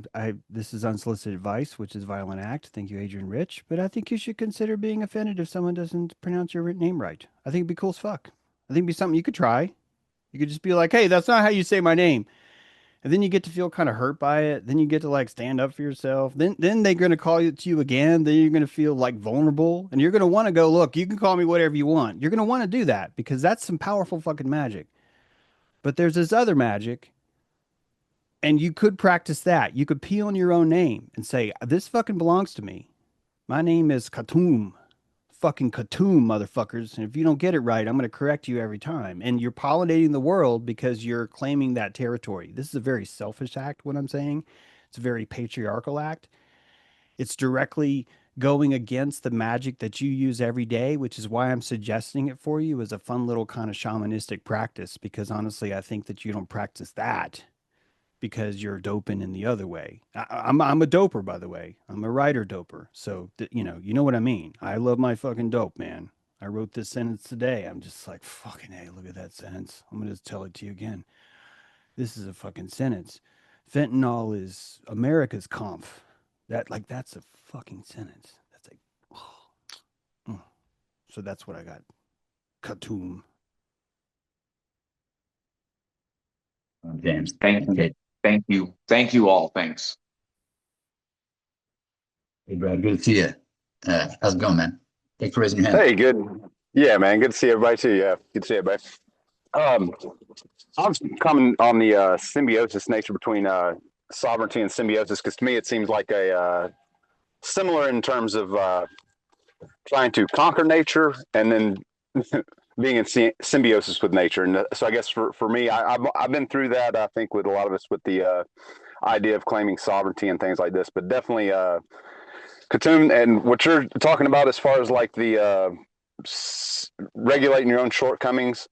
this is unsolicited advice, which is violent act. Thank you, Adrian Rich. But I think you should consider being offended if someone doesn't pronounce your name right. I think it'd be cool as fuck. I think it'd be something you could try. You could just be like, hey, that's not how you say my name. And then you get to feel kind of hurt by it. Then you get to like stand up for yourself. Then they're gonna call it to you again. Then you're gonna feel like vulnerable. And you're gonna want to go, look, you can call me whatever you want. You're gonna want to do that because that's some powerful fucking magic. But there's this other magic. And you could practice that. You could pee on your own name and say, this fucking belongs to me. My name is Khatum. Fucking Khatum, motherfuckers. And if you don't get it right, I'm going to correct you every time. And you're pollinating the world because you're claiming that territory. This is a very selfish act, what I'm saying. It's a very patriarchal act. It's directly going against the magic that you use every day, which is why I'm suggesting it for you as a fun little kind of shamanistic practice. Because honestly, I think that you don't practice that because you're doping in the other way. I'm a doper, by the way. I'm a writer doper. So you know what I mean. I love my fucking dope, man. I wrote this sentence today. I'm just like, fucking hey, look at that sentence. I'm gonna just tell it to you again. This is a fucking sentence. Fentanyl is America's conf. That's a fucking sentence. That's like, oh. So that's what I got. Khatum.
James.
Thank you.
Okay.
Thank you. Thank you all. Thanks.
Hey, Brad. Good to see you. How's it going, man? Thanks for raising your hand.
Hey, good. Yeah, man. Good to see everybody too. Yeah, good to see everybody. I was coming on the symbiosis nature between sovereignty and symbiosis because to me it seems like a similar in terms of trying to conquer nature and then being in symbiosis with nature. And so I guess for me, I've been through that. I think with a lot of us with the idea of claiming sovereignty and things like this, but definitely Khatum and what you're talking about as far as like the regulating your own shortcomings.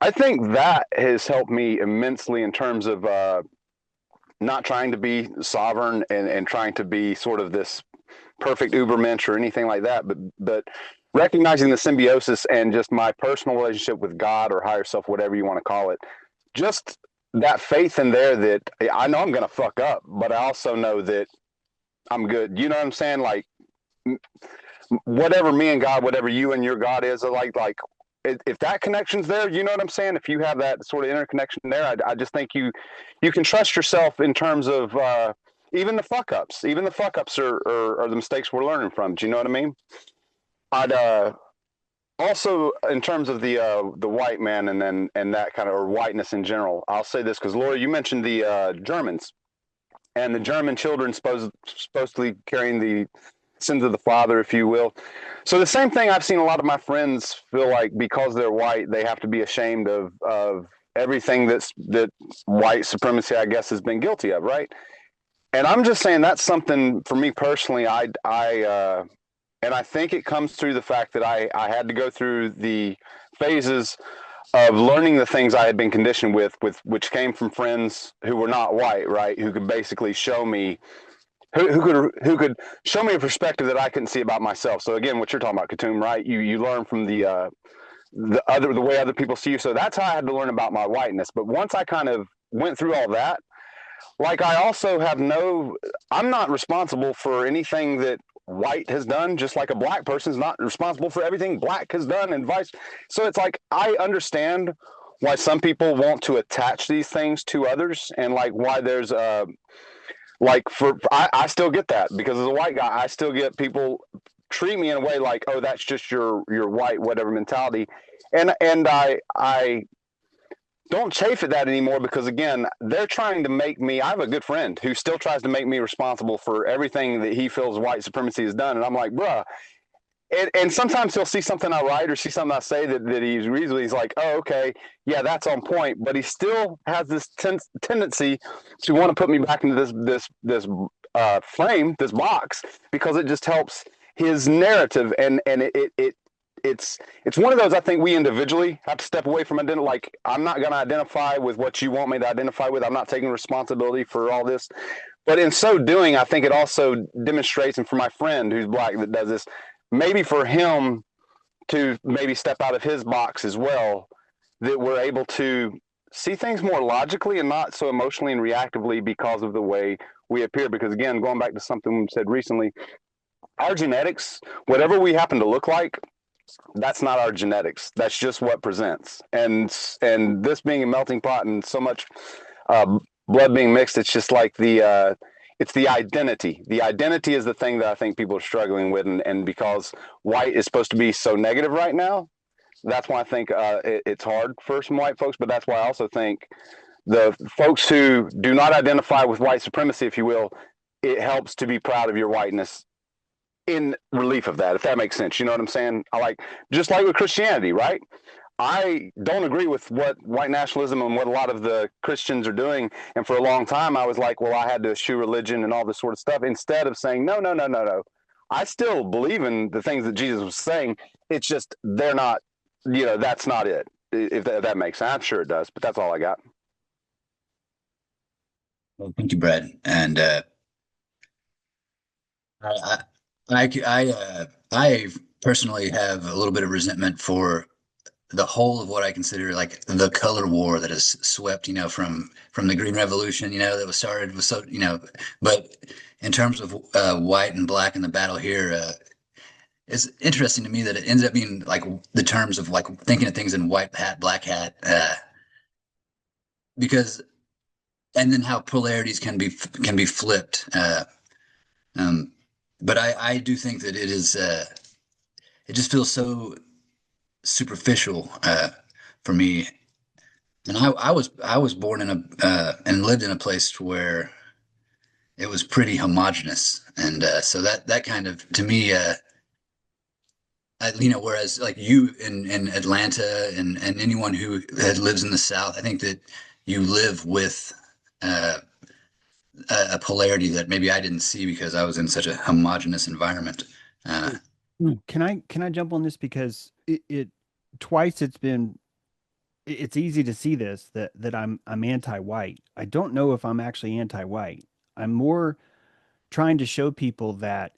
I think that has helped me immensely in terms of not trying to be sovereign and trying to be sort of this perfect ubermensch or anything like that, but recognizing the symbiosis and just my personal relationship with God or higher self, whatever you want to call it, just that faith in there that I know I'm going to fuck up, but I also know that I'm good. You know what I'm saying? Like whatever me and God, whatever you and your God is, like if that connection's there, you know what I'm saying? If you have that sort of interconnection there, I just think you can trust yourself in terms of even the fuck ups. Even the fuck ups are the mistakes we're learning from. Do you know what I mean? I'd also in terms of the white man and that kind of or whiteness in general. I'll say this because Laura, you mentioned the Germans and the German children supposedly carrying the sins of the father, if you will. So the same thing I've seen a lot of my friends feel like because they're white, they have to be ashamed of everything that white supremacy, I guess, has been guilty of, right? And I'm just saying that's something for me personally. And I think it comes through the fact that I had to go through the phases of learning the things I had been conditioned with which came from friends who were not white, right? Who could basically show me who could show me a perspective that I couldn't see about myself. So again, what you're talking about, Khatum, right? You learn from the way other people see you. So that's how I had to learn about my whiteness. But once I kind of went through all that, like I also have I'm not responsible for anything that white has done, just like a black person is not responsible for everything black has done and vice. So it's like I understand why some people want to attach these things to others and like why there's like I still get that because as a white guy, I still get people treat me in a way like, oh, that's just your white whatever mentality, and I don't chafe at that anymore, because again, they're trying to make me. I have a good friend who still tries to make me responsible for everything that he feels white supremacy has done, and I'm like, bruh. And sometimes he'll see something I write or see something I say that he's like, oh, okay, yeah, that's on point. But he still has this tendency to want to put me back into this frame, this box, because it just helps his narrative. And it's one of those, I think we individually have to step away from identity. Like, I'm not going to identify with what you want me to identify with. I'm not taking responsibility for all this. But in so doing, I think it also demonstrates, and for my friend who's black that does this, maybe for him to maybe step out of his box as well, that we're able to see things more logically and not so emotionally and reactively because of the way we appear. Because again, going back to something we said recently, our genetics, whatever we happen to look like, that's not our genetics. That's just what presents. And this being a melting pot and so much blood being mixed, it's just like it's the identity. The identity is the thing that I think people are struggling with, and because white is supposed to be so negative right now, that's why I think it's hard for some white folks. But that's why I also think the folks who do not identify with white supremacy, if you will, it helps to be proud of your whiteness in relief of that, if that makes sense. You know what I'm saying? Just like with Christianity, right? I don't agree with what white nationalism and what a lot of the Christians are doing. And for a long time, I was like, well, I had to eschew religion and all this sort of stuff, instead of saying, no, no, no, no, no. I still believe in the things that Jesus was saying. It's just they're not, that's not it. If that makes sense. I'm sure it does, but that's all I got.
Well, thank you, Brad. And I, I personally have a little bit of resentment for the whole of what I consider like the color war that has swept, from the Green Revolution, that was started with but in terms of white and black in the battle here, it's interesting to me that it ends up being like the terms of like thinking of things in white hat, black hat, because and then how polarities can be flipped. Um, but I do think that it is it just feels so superficial for me. And I was born in a and lived in a place where it was pretty homogenous, and so that kind of to me, whereas like you in Atlanta and anyone who lives in the South, I think that you live with uh, a polarity that maybe I didn't see because I was in such a homogenous environment. Uh,
Can I jump on this, because it twice it's easy to see this, that I'm anti-white. I don't know if I'm actually anti-white. I'm more trying to show people that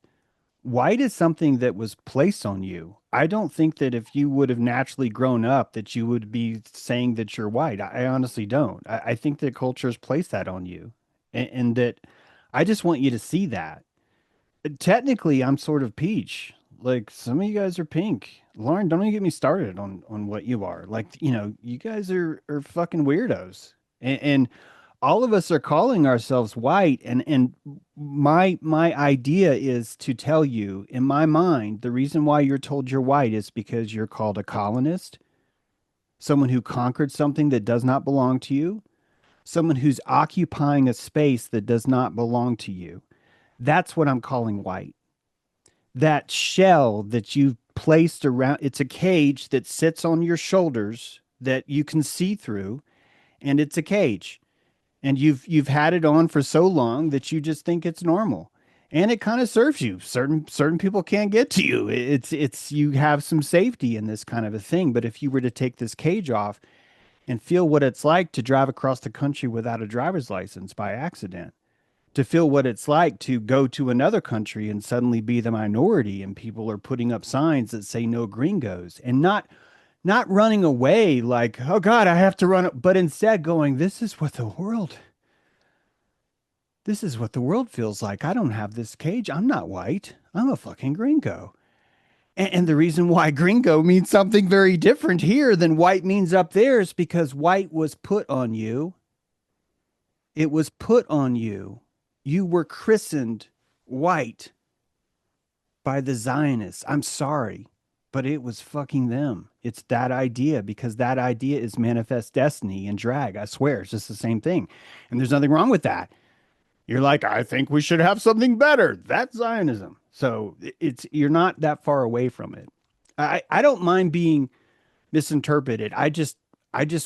white is something that was placed on you. I don't think that if you would have naturally grown up that you would be saying that you're white. I honestly don't. I think that culture's placed that on you, and that I just want you to see that. Technically, I'm sort of peach. Like, some of you guys are pink. Lauren, don't even get me started on what you are. Like, you guys are fucking weirdos. And all of us are calling ourselves white, and my idea is to tell you, in my mind, the reason why you're told you're white is because you're called a colonist, someone who conquered something that does not belong to you, someone who's occupying a space that does not belong to you. That's what I'm calling white. That shell that you've placed around, it's a cage that sits on your shoulders that you can see through, and it's a cage. And you've had it on for so long that you just think it's normal. And it kind of serves you. Certain people can't get to you. It's you have some safety in this kind of a thing. But if you were to take this cage off and feel what it's like to drive across the country without a driver's license by accident, to feel what it's like to go to another country and suddenly be the minority, and people are putting up signs that say no gringos, and not running away like, oh God, I have to run, but instead going, this is what the world feels like. I don't have this cage. I'm not white. I'm a fucking gringo. And the reason why gringo means something very different here than white means up there is because white was put on you. It was put on you. You were christened white by the Zionists. I'm sorry. but it was fucking them. It's that idea, because that idea is manifest destiny and drag. I swear, it's just the same thing. And there's nothing wrong with that. You're like, I think we should have something better. That's Zionism. So it's, you're not that far away from it. I don't mind being misinterpreted. I just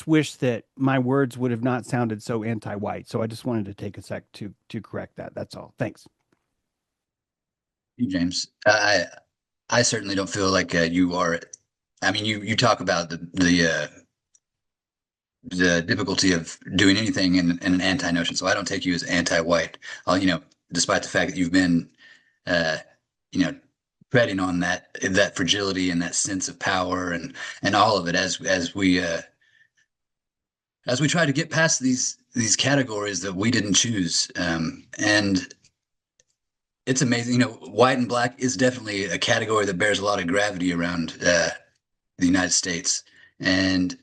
wish that my words would have not sounded so anti-white. So I just wanted to take a sec to correct that. That's all. Thanks.
You, James. I certainly don't feel like you are. I mean, you talk about the difficulty of doing anything in an anti-notion. So I don't take you as anti-white. Despite the fact that you've been, uh, you know, treading on that fragility and that sense of power and all of it as we try to get past these categories that we didn't choose. And it's amazing. White and black is definitely a category that bears a lot of gravity around the United States. And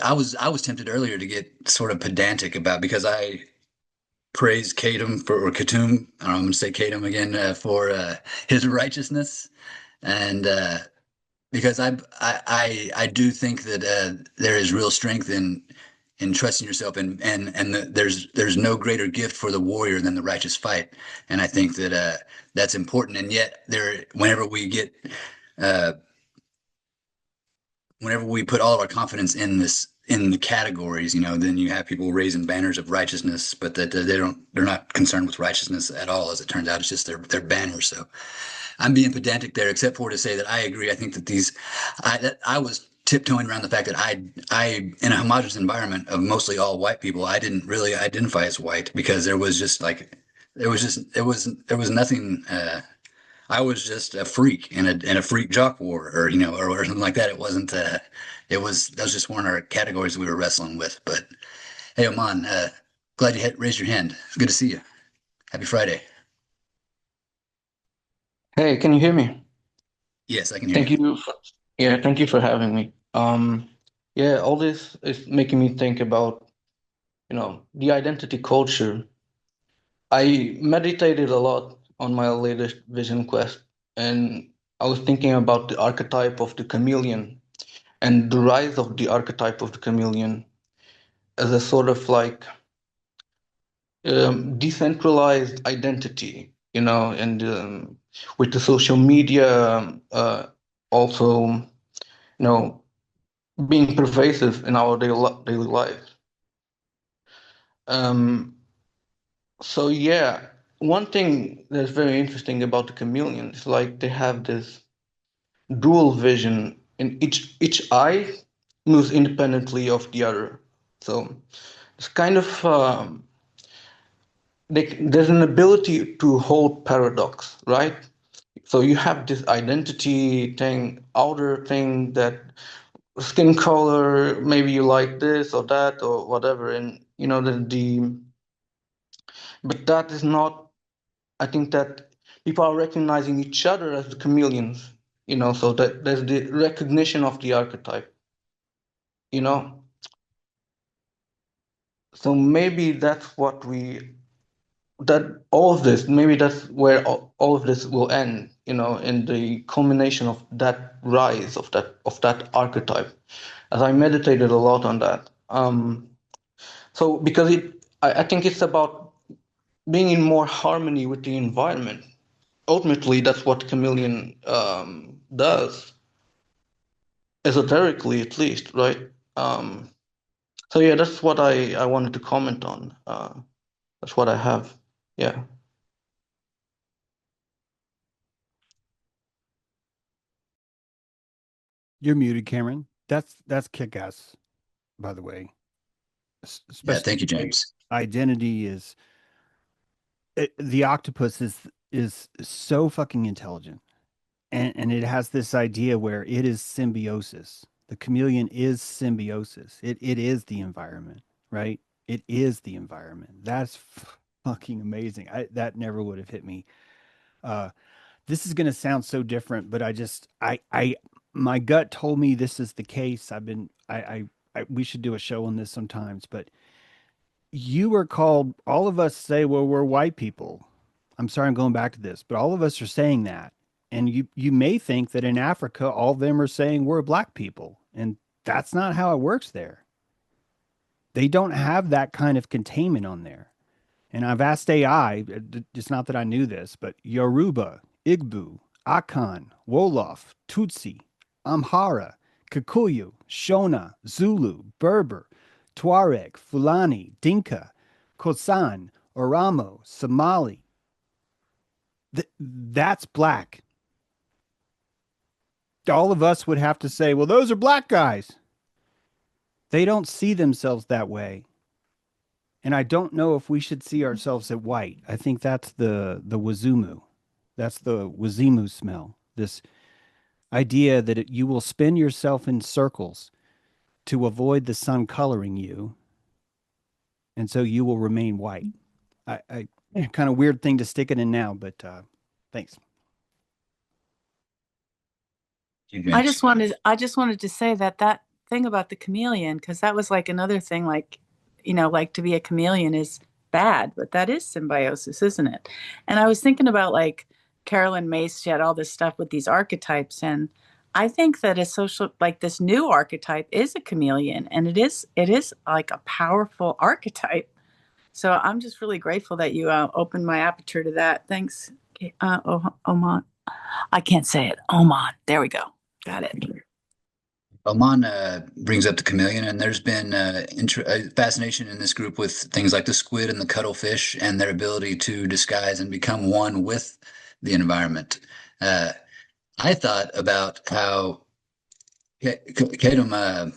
I was tempted earlier to get sort of pedantic about, because I praised Kadam or Katum. I don't know, I'm going to say Kadam again for his righteousness, and because I do think that there is real strength in trusting yourself, and there's no greater gift for the warrior than the righteous fight, and I think that that's important. And yet uh, whenever we put all of our confidence in the categories, then you have people raising banners of righteousness, but that they're not concerned with righteousness at all. As it turns out, it's just their banner. So I'm being pedantic there, except for to say that I agree. I think that I was tiptoeing around the fact that I in a homogenous environment of mostly all white people, I didn't really identify as white, because there was just like there was nothing. I was just a freak in a freak jock war, or something like that. It wasn't. Those just weren't our categories we were wrestling with. But hey, Oman, glad you raised your hand. It's good to see you. Happy Friday.
Hey, can you hear me?
Yes, I can hear
Thank
you.
you for, yeah, thank you for having me. Yeah, all this is making me think about, the identity culture. I meditated a lot on my latest vision quest, and I was thinking about the archetype of the chameleon and the rise of the archetype of the chameleon as a sort of like decentralized identity, and with the social media also, being pervasive in our daily life. Um, so yeah, one thing that's very interesting about the chameleon is like they have this dual vision, and each eye moves independently of the other. So it's kind of there's an ability to hold paradox, right? So you have this identity thing, outer thing, that skin color, maybe you like this or that or whatever, and but that is not. I think that people are recognizing each other as the chameleons, so that there's the recognition of the archetype, you know. So maybe that's what we that all of this, maybe that's where all of this will end, in the culmination of that rise of that archetype, as I meditated a lot on that. So because I think it's about being in more harmony with the environment. Ultimately, that's what chameleon does, esoterically at least, right? So yeah, that's what I wanted to comment on. That's what I have. Yeah.
You're muted, Cameron. That's kick-ass, by the way.
Yeah,
Especially
thank you,
the way
James.
identity is. The octopus is so fucking intelligent, and it has this idea where it is symbiosis. The chameleon is symbiosis. It is the environment, right? It is the environment. That's fucking amazing. That never would have hit me. Uh, this is gonna sound so different, but I my gut told me this is the case. We should do a show on this sometimes, but you were called, all of us say, well, we're white people. I'm sorry I'm going back to this, but all of us are saying that. And you may think that in Africa, all of them are saying we're black people. And that's not how it works there. They don't have that kind of containment on there. And I've asked AI, it's not that I knew this, but Yoruba, Igbo, Akan, Wolof, Tutsi, Amhara, Kikuyu, Shona, Zulu, Berber, Tuareg, Fulani, Dinka, Khoisan, Oromo, Somali. That's black. All of us would have to say, well, those are black guys. They don't see themselves that way. And I don't know if we should see ourselves as white. I think that's the wazumu. That's the wazimu smell. This idea that you will spin yourself in circles to avoid the sun coloring you, and so you will remain white. I kind of weird thing to stick it in now, but thanks.
I just wanted to say that thing about the chameleon, because that was like another thing, like, like to be a chameleon is bad, but that is symbiosis, isn't it? And I was thinking about like Carolyn Myss, she had all this stuff with these archetypes, and I think that a social, like this new archetype is a chameleon, and it is like a powerful archetype. So I'm just really grateful that you opened my aperture to that. Thanks, Oman. I can't say it. Oman. There we go. Got it.
Oman brings up the chameleon, and there's been fascination in this group with things like the squid and the cuttlefish and their ability to disguise and become one with the environment. Uh, I thought about how Kadam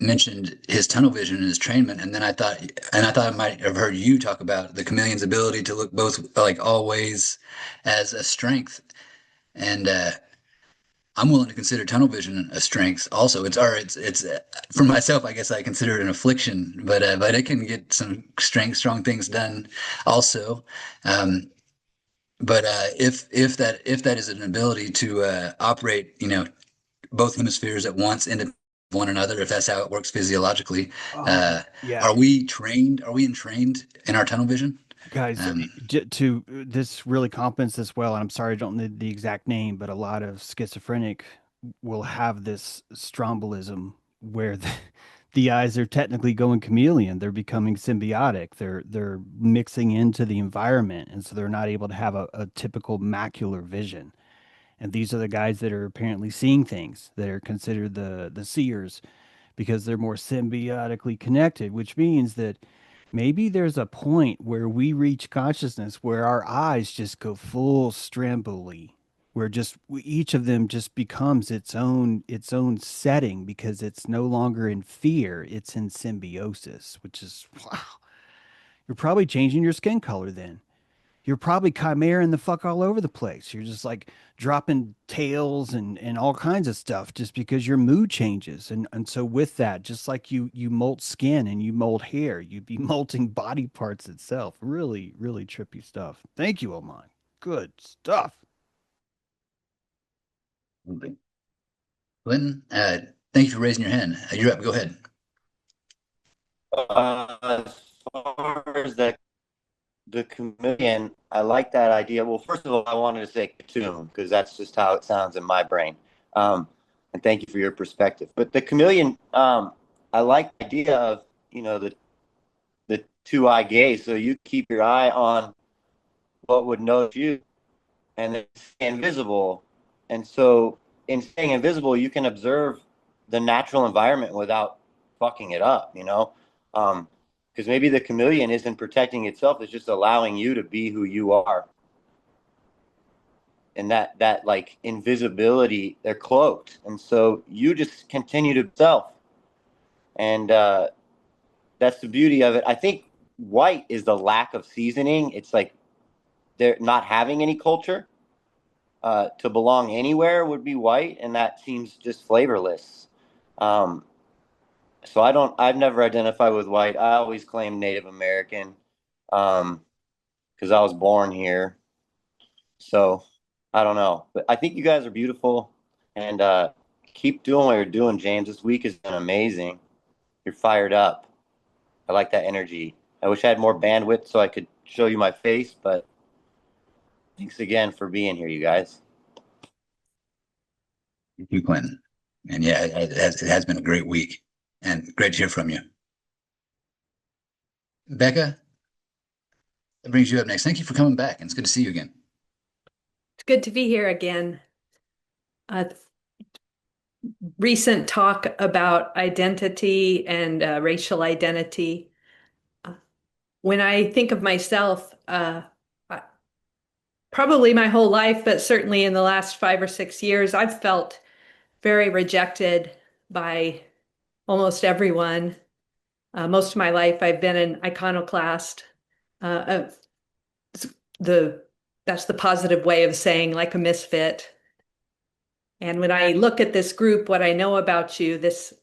mentioned his tunnel vision and his trainment, and then I thought I might have heard you talk about the chameleon's ability to look both like always as a strength, and I'm willing to consider tunnel vision a strength. Also, it's for myself. I guess I consider it an affliction, but it can get some strong things done. Also, um, but if that is an ability to operate, both hemispheres at once into one another, if that's how it works physiologically,
Yeah.
are we trained? Are we entrained in our tunnel vision?
Guys,
Um,
to this really complements this well. And I'm sorry, I don't know the exact name, but a lot of schizophrenic will have this strombolism where the eyes are technically going chameleon. They're becoming symbiotic. They're mixing into the environment, and so they're not able to have a typical macular vision. And these are the guys that are apparently seeing things that are considered the seers because they're more symbiotically connected, which means that maybe there's a point where we reach consciousness where our eyes just go full Stromboli, where each of them just becomes its own setting because it's no longer in fear, it's in symbiosis, which is wow. You're probably changing your skin color then. You're probably chimering the fuck all over the place. You're just like dropping tails and all kinds of stuff just because your mood changes. And so with that, just like you molt skin and you mold hair, you'd be molting body parts itself. Really, really trippy stuff. Thank you, Oman. Good stuff.
Clinton, thank you for raising your hand. You're up. Go ahead.
As far as the chameleon, I like that idea. Well, first of all, I wanted to say cartoon because that's just how it sounds in my brain. And thank you for your perspective. But the chameleon, I like the idea of the two-eye gaze. So you keep your eye on what would notice you, and then stay invisible. And so in staying invisible, you can observe the natural environment without fucking it up. Because maybe the chameleon isn't protecting itself; it's just allowing you to be who you are. And that like invisibility, they're cloaked, and so you just continue to self, and that's the beauty of it. I think white is the lack of seasoning. It's like they're not having any culture. To belong anywhere would be white, and that seems just flavorless. So I've never identified with white. I always claim Native American, because I was born here. So I don't know, but I think you guys are beautiful, and keep doing what you're doing, James. This week has been amazing. You're fired up. I like that energy. I wish I had more bandwidth so I could show you my face, but thanks again for being here, you guys.
You, Clinton. And yeah, it has been a great week and great to hear from you. Becca, that brings you up next. Thank you for coming back, and it's good to see you again.
It's good to be here again. Recent talk about identity and racial identity. When I think of myself, probably my whole life, but certainly in the last 5 or 6 years, I've felt very rejected by almost everyone. Most of my life, I've been an iconoclast. Uh, that's the positive way of saying like a misfit. And when I look at this group, what I know about you, this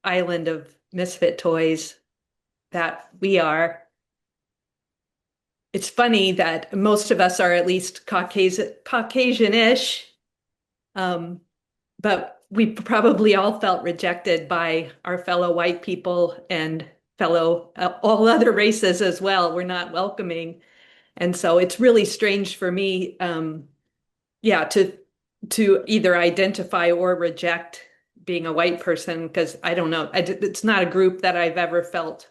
island of misfit toys that we are, it's funny that most of us are at least Caucasian-ish, but we probably all felt rejected by our fellow white people and fellow all other races as well. We're not welcoming. And so it's really strange for me, yeah, to either identify or reject being a white person, because I don't know, it's not a group that I've ever felt.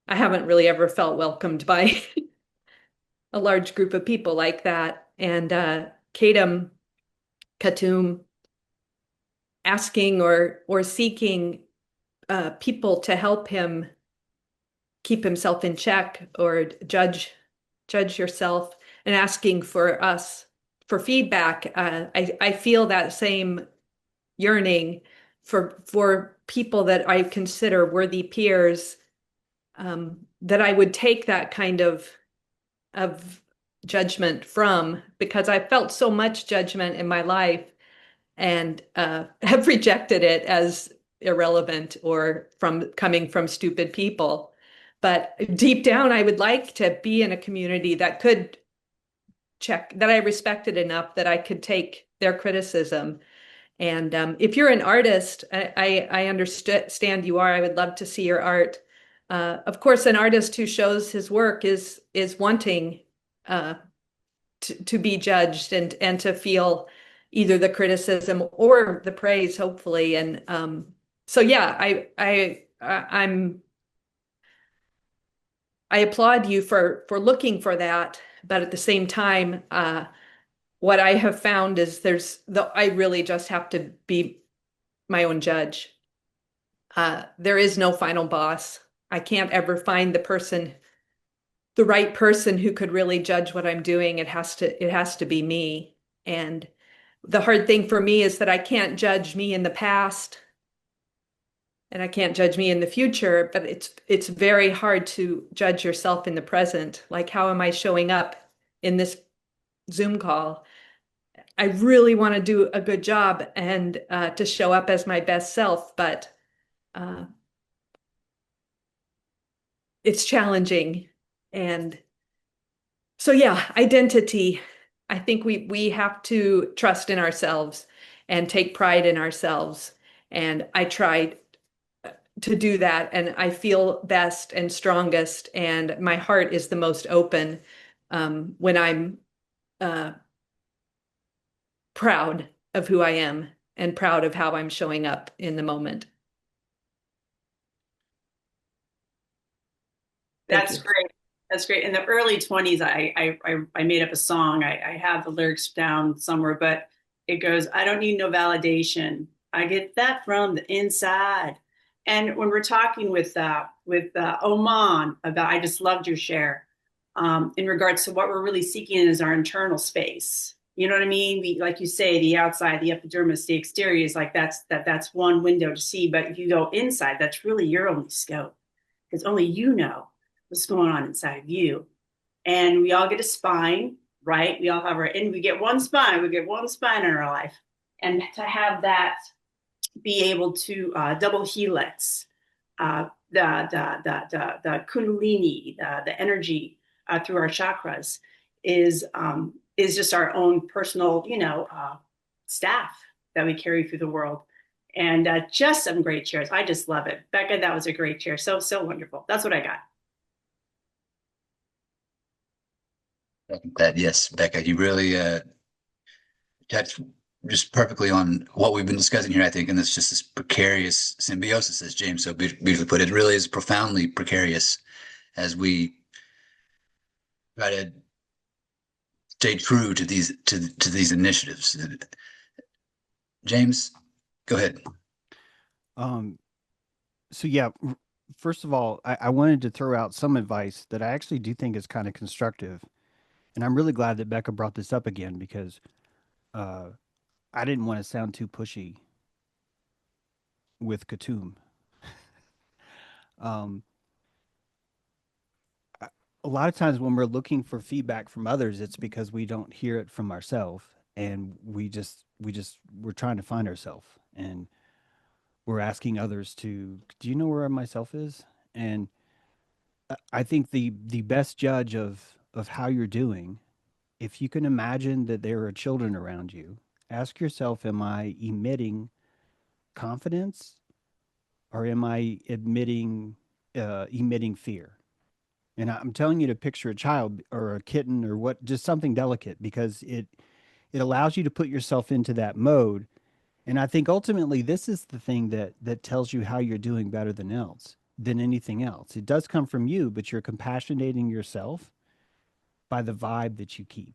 I haven't really ever felt welcomed by a large group of people like that. And Kadam Khatum asking or seeking people to help him keep himself in check or judge yourself, and asking for us for feedback. I feel that same yearning for people that I consider worthy peers, that I would take that kind of judgment from, because I felt so much judgment in my life and have rejected it as irrelevant or from coming from stupid people. But deep down, I would like to be in a community that could check, that I respected enough that I could take their criticism. And if you're an artist, I understand you are. I would love to see your art. Of course, an artist who shows his work is wanting to be judged and to feel either the criticism or the praise, hopefully. And so, yeah, I applaud you for looking for that. But at the same time, what I have found is I really just have to be my own judge. There is no final boss. I can't ever find the right person who could really judge what I'm doing. It has to be me. And the hard thing for me is that I can't judge me in the past and I can't judge me in the future, but it's very hard to judge yourself in the present. Like, how am I showing up in this Zoom call? I really want to do a good job and to show up as my best self, but it's challenging. And so, yeah, identity. I think we have to trust in ourselves and take pride in ourselves. And I tried to do that, and I feel best and strongest, and my heart is the most open when I'm proud of who I am and proud of how I'm showing up in the moment.
That's great. That's great. In the early 20s, I made up a song. I have the lyrics down somewhere, but it goes, I don't need no validation. I get that from the inside. And when we're talking with Oman about, I just loved your share in regards to what we're really seeking is our internal space. You know what I mean? We, like you say, the outside, the epidermis, the exterior is like that's one window to see. But if you go inside, that's really your only scope, because only you know what's going on inside of you. And we all get a spine, right? We all have and we get one spine. We get one spine in our life, and to have that be able to double helix, the kundalini, the energy through our chakras is just our own personal, staff that we carry through the world. And just some great shares. I just love it. Becca, that was a great share. So wonderful. That's what I got.
That, yes, Becca, you really touched just perfectly on what we've been discussing here, I think, and it's just this precarious symbiosis, as James so beautifully put it. It really is profoundly precarious as we try to stay true to these initiatives. James, go ahead.
Um, so yeah, first of all, I wanted to throw out some advice that I actually do think is kind of constructive. And I'm really glad that Becca brought this up again because uh, I didn't want to sound too pushy with Katoom. Um, a lot of times when we're looking for feedback from others, it's because we don't hear it from ourselves, and we're trying to find ourselves, and we're asking others to, do you know where myself is? And I think the best judge of how you're doing, if you can imagine that there are children around you, ask yourself, am I emitting confidence or am I emitting fear? And I'm telling you to picture a child or a kitten or what, just something delicate, because it allows you to put yourself into that mode. And I think ultimately this is the thing that tells you how you're doing better than anything else. It does come from you, but you're compassionating yourself by the vibe that you keep.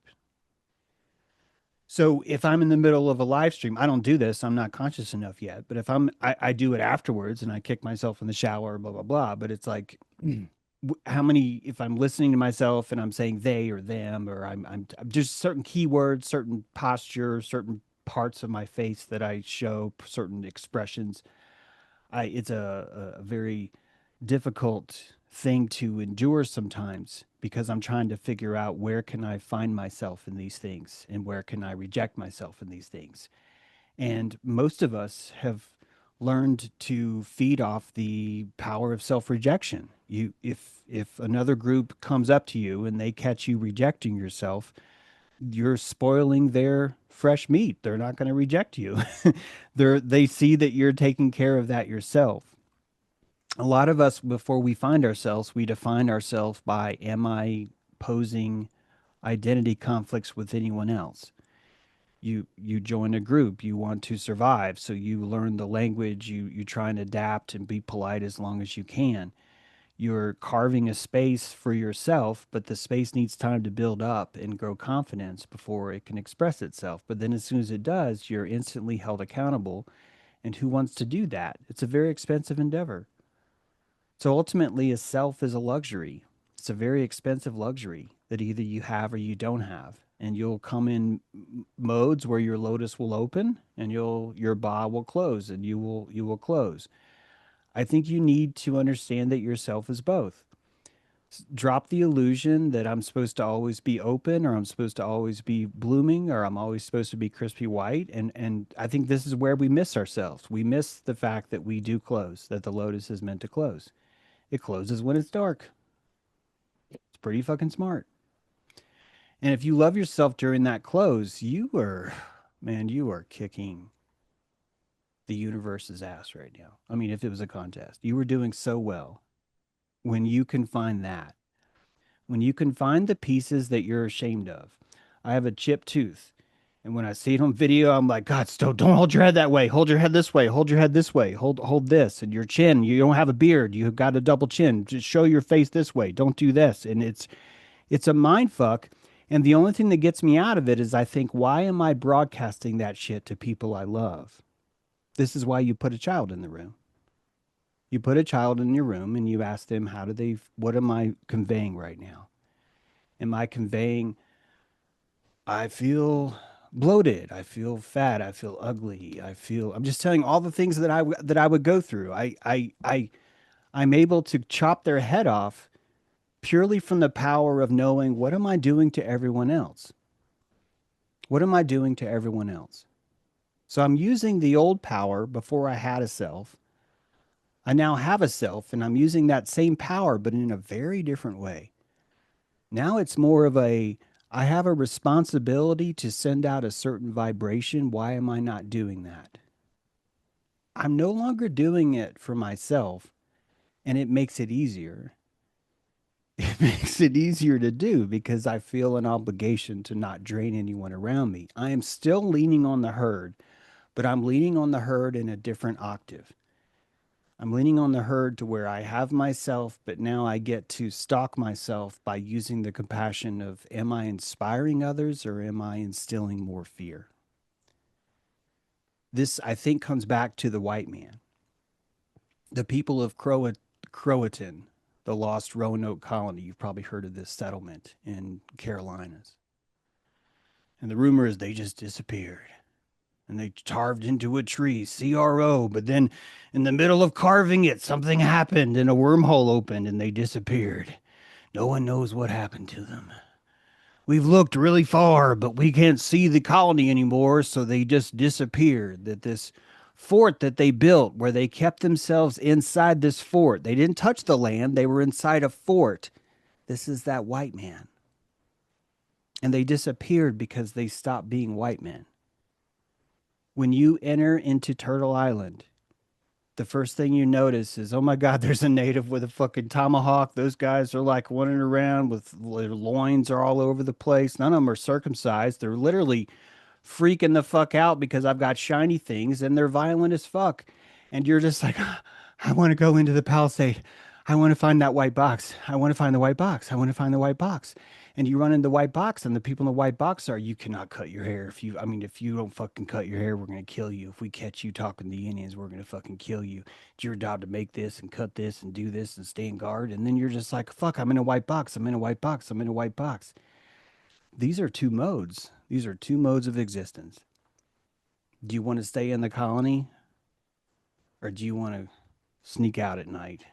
So if I'm in the middle of a live stream, I don't do this. I'm not conscious enough yet. But if I do it afterwards and I kick myself in the shower, blah, blah, blah. But it's like, how many, if I'm listening to myself and I'm saying they or them, or I'm just certain keywords, certain posture, certain parts of my face that I show, certain expressions, it's a very difficult thing to endure sometimes because I'm trying to figure out where can I find myself in these things and where can I reject myself in these things. And most of us have learned to feed off the power of self-rejection. If another group comes up to you and they catch you rejecting yourself, you're spoiling their fresh meat. They're not going to reject you. They see that you're taking care of that yourself. A lot of us, before we find ourselves, we define ourselves by, am I posing identity conflicts with anyone else? You join a group, you want to survive, so you learn the language, you try and adapt and be polite as long as you can. You're carving a space for yourself, but the space needs time to build up and grow confidence before it can express itself. But then as soon as it does, you're instantly held accountable. And who wants to do that? It's a very expensive endeavor. So ultimately, a self is a luxury. It's a very expensive luxury that either you have or you don't have. And you'll come in modes where your lotus will open and your ba will close and you will close. I think you need to understand that yourself is both. Drop the illusion that I'm supposed to always be open or I'm supposed to always be blooming or I'm always supposed to be crispy white. And I think this is where we miss ourselves. We miss the fact that we do close, that the lotus is meant to close. It closes when it's dark. It's pretty fucking smart. And if you love yourself during that close, you are kicking the universe's ass right now. I mean, if it was a contest, you were doing so well. When you can find that, when you can find the pieces that you're ashamed of. I have a chipped tooth. And when I see it on video, I'm like, God, still don't hold your head that way. Hold your head this way. Hold your head this way. Hold this. And your chin, you don't have a beard. You've got a double chin. Just show your face this way. Don't do this. And it's a mind fuck. And the only thing that gets me out of it is I think, why am I broadcasting that shit to people I love? This is why you put a child in the room. You put a child in your room and you ask them, what am I conveying right now? Am I conveying, I feel bloated, I feel fat, I feel ugly, I'm just telling all the things that I would go through. I'm able to chop their head off purely from the power of knowing, what am I doing to everyone else? What am I doing to everyone else? So I'm using the old power before I had a self. I now have a self, and I'm using that same power, but in a very different way. Now it's more of I have a responsibility to send out a certain vibration. Why am I not doing that? I'm no longer doing it for myself, and it makes it easier. It makes it easier to do because I feel an obligation to not drain anyone around me. I am still leaning on the herd, but I'm leaning on the herd in a different octave. I'm leaning on the herd to where I have myself, but now I get to stalk myself by using the compassion of, am I inspiring others or am I instilling more fear? This, I think, comes back to the white man. The people of Croatan, the lost Roanoke colony. You've probably heard of this settlement in Carolinas. And the rumor is they just disappeared. And they carved into a tree, CRO. But then in the middle of carving it, something happened and a wormhole opened and they disappeared. No one knows what happened to them. We've looked really far, but we can't see the colony anymore, so they just disappeared. That this fort that they built, where they kept themselves inside this fort, they didn't touch the land, they were inside a fort. This is that white man. And they disappeared because they stopped being white men. When you enter into Turtle Island, the first thing you notice is, oh my God, there's a native with a fucking tomahawk. Those guys are like running around with their loins are all over the place. None of them are circumcised. They're literally freaking the fuck out because I've got shiny things and they're violent as fuck. And you're just like, I want to go into the palisade. I want to find that white box. I want to find the white box. I want to find the white box. And you run in the white box, and the people in the white box are, you cannot cut your hair. If you don't fucking cut your hair, we're going to kill you. If we catch you talking to the Indians, we're going to fucking kill you. It's your job to make this and cut this and do this and stand guard. And then you're just like, fuck, I'm in a white box. I'm in a white box. I'm in a white box. These are two modes. These are two modes of existence. Do you want to stay in the colony? Or do you want to sneak out at night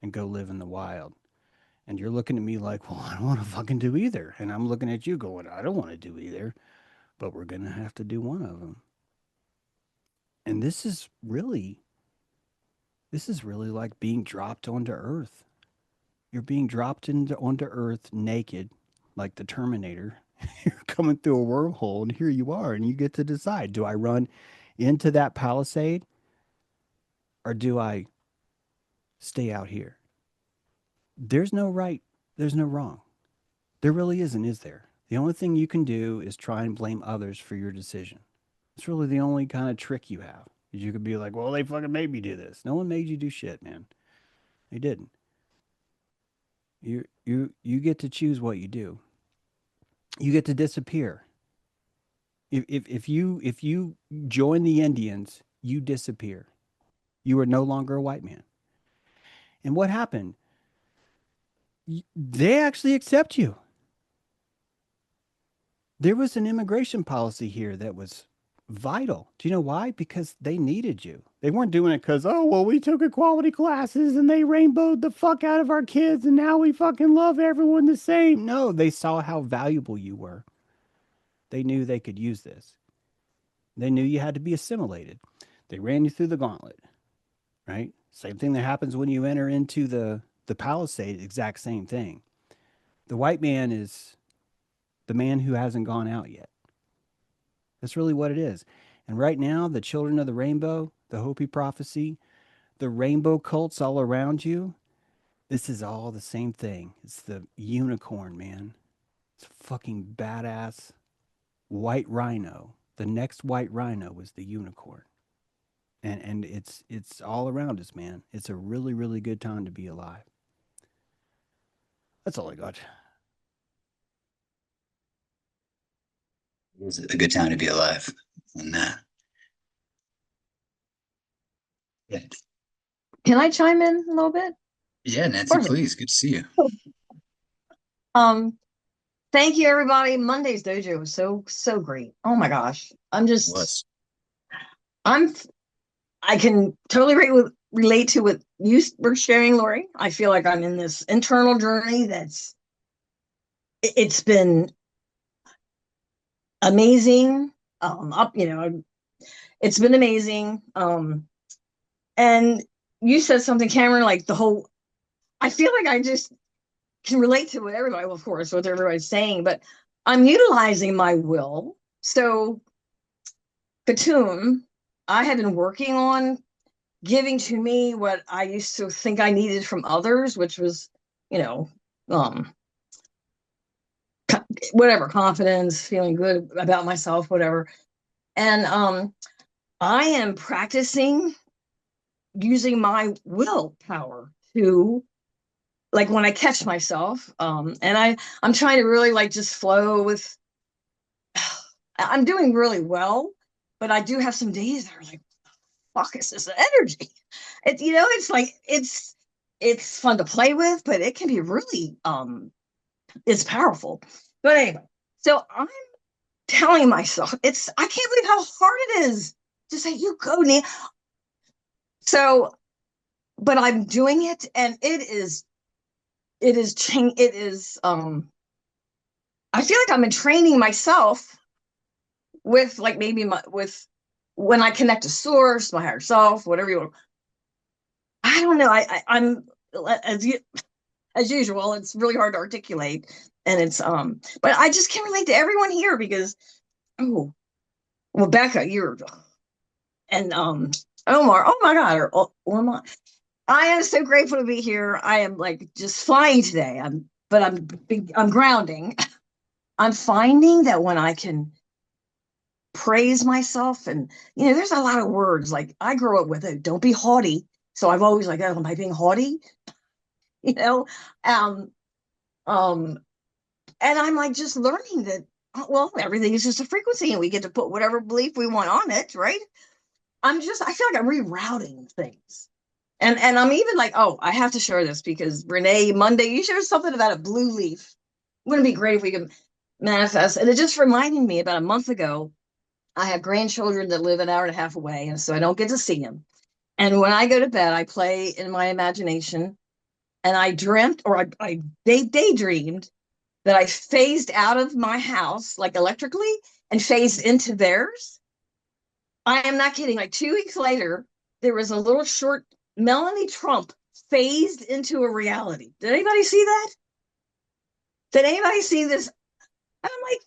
and go live in the wild? And you're looking at me like, well, I don't want to fucking do either. And I'm looking at you going, I don't want to do either. But we're going to have to do one of them. And this is really like being dropped onto Earth. You're being dropped onto Earth naked, like the Terminator. You're coming through a wormhole, and here you are, and you get to decide, do I run into that palisade or do I stay out here? There's no right, there's no wrong. There really isn't, is there? The only thing you can do is try and blame others for your decision. It's really the only kind of trick you have. You could be like, well, they fucking made me do this. No one made you do shit, man. They didn't. You get to choose what you do. You get to disappear. If you join the Indians, you disappear. You are no longer a white man. And what happened? They actually accept you. There was an immigration policy here that was vital. Do you know why? Because they needed you. They weren't doing it because, oh, well, we took equality classes and they rainbowed the fuck out of our kids and now we fucking love everyone the same. No, they saw how valuable you were. They knew they could use this. They knew you had to be assimilated. They ran you through the gauntlet, right? Same thing that happens when you enter into the palisade, exact same thing. The white man is the man who hasn't gone out yet. That's really what it is. And right now, the children of the rainbow, the Hopi prophecy, the rainbow cults all around you, this is all the same thing. It's the unicorn, man. It's a fucking badass white rhino. The next white rhino was the unicorn. And it's all around us, man. It's a really, really good time to be alive. That's all I got.
It's a good time to be alive. And yeah,
Can I chime in a little bit?
yeah, Nancy, please. Good to see you.
Thank you, everybody. Monday's dojo was so great. Oh my gosh. I can totally relate to what you were sharing, Lori. I feel like I'm in this internal journey it's been amazing. It's been amazing. And you said something, Cameron, like I feel like I just can relate to what everybody, well, of course, what everybody's saying, but I'm utilizing my will. So, Katoon, I have been working on giving to me what I used to think I needed from others, which was, um whatever, confidence, feeling good about myself, whatever. And I am practicing using my willpower to, like, when I catch myself, and I'm trying to really like just flow with. I'm doing really well, but I do have some days that are like, fuck is this energy? It's like it's fun to play with, but it can be really it's powerful. But anyway, so I'm telling myself, I can't believe how hard it is to say, you go, Nia. So, but I'm doing it, and it is I feel like I'm training myself with, like, maybe with when I connect to source, my higher self, whatever you want. I don't know. I'm as usual. It's really hard to articulate, and it's but I just can relate to everyone here because, oh, well, Becca, you're, and Omar, oh my God, or Omar. I am so grateful to be here. I am like just flying today. I'm grounding. I'm finding that when I can praise myself, and there's a lot of words like I grew up with it. Don't be haughty. So I've always like, oh, am I being haughty? You know, um, um, and I'm like just learning that, well, everything is just a frequency, and we get to put whatever belief we want on it, right? I feel like I'm rerouting things. And I'm even like, oh, I have to share this because Renee, Monday, you shared something about a blue leaf. Wouldn't it be great if we could manifest? And it just reminded me about a month ago, I have grandchildren that live an hour and a half away, and so I don't get to see them. And when I go to bed, I play in my imagination, and I dreamt, or they daydreamed that I phased out of my house, like electrically, and phased into theirs. I am not kidding. Like 2 weeks later, there was a little short Melanie Trump phased into a reality. Did anybody see that? Did anybody see this? And I'm like,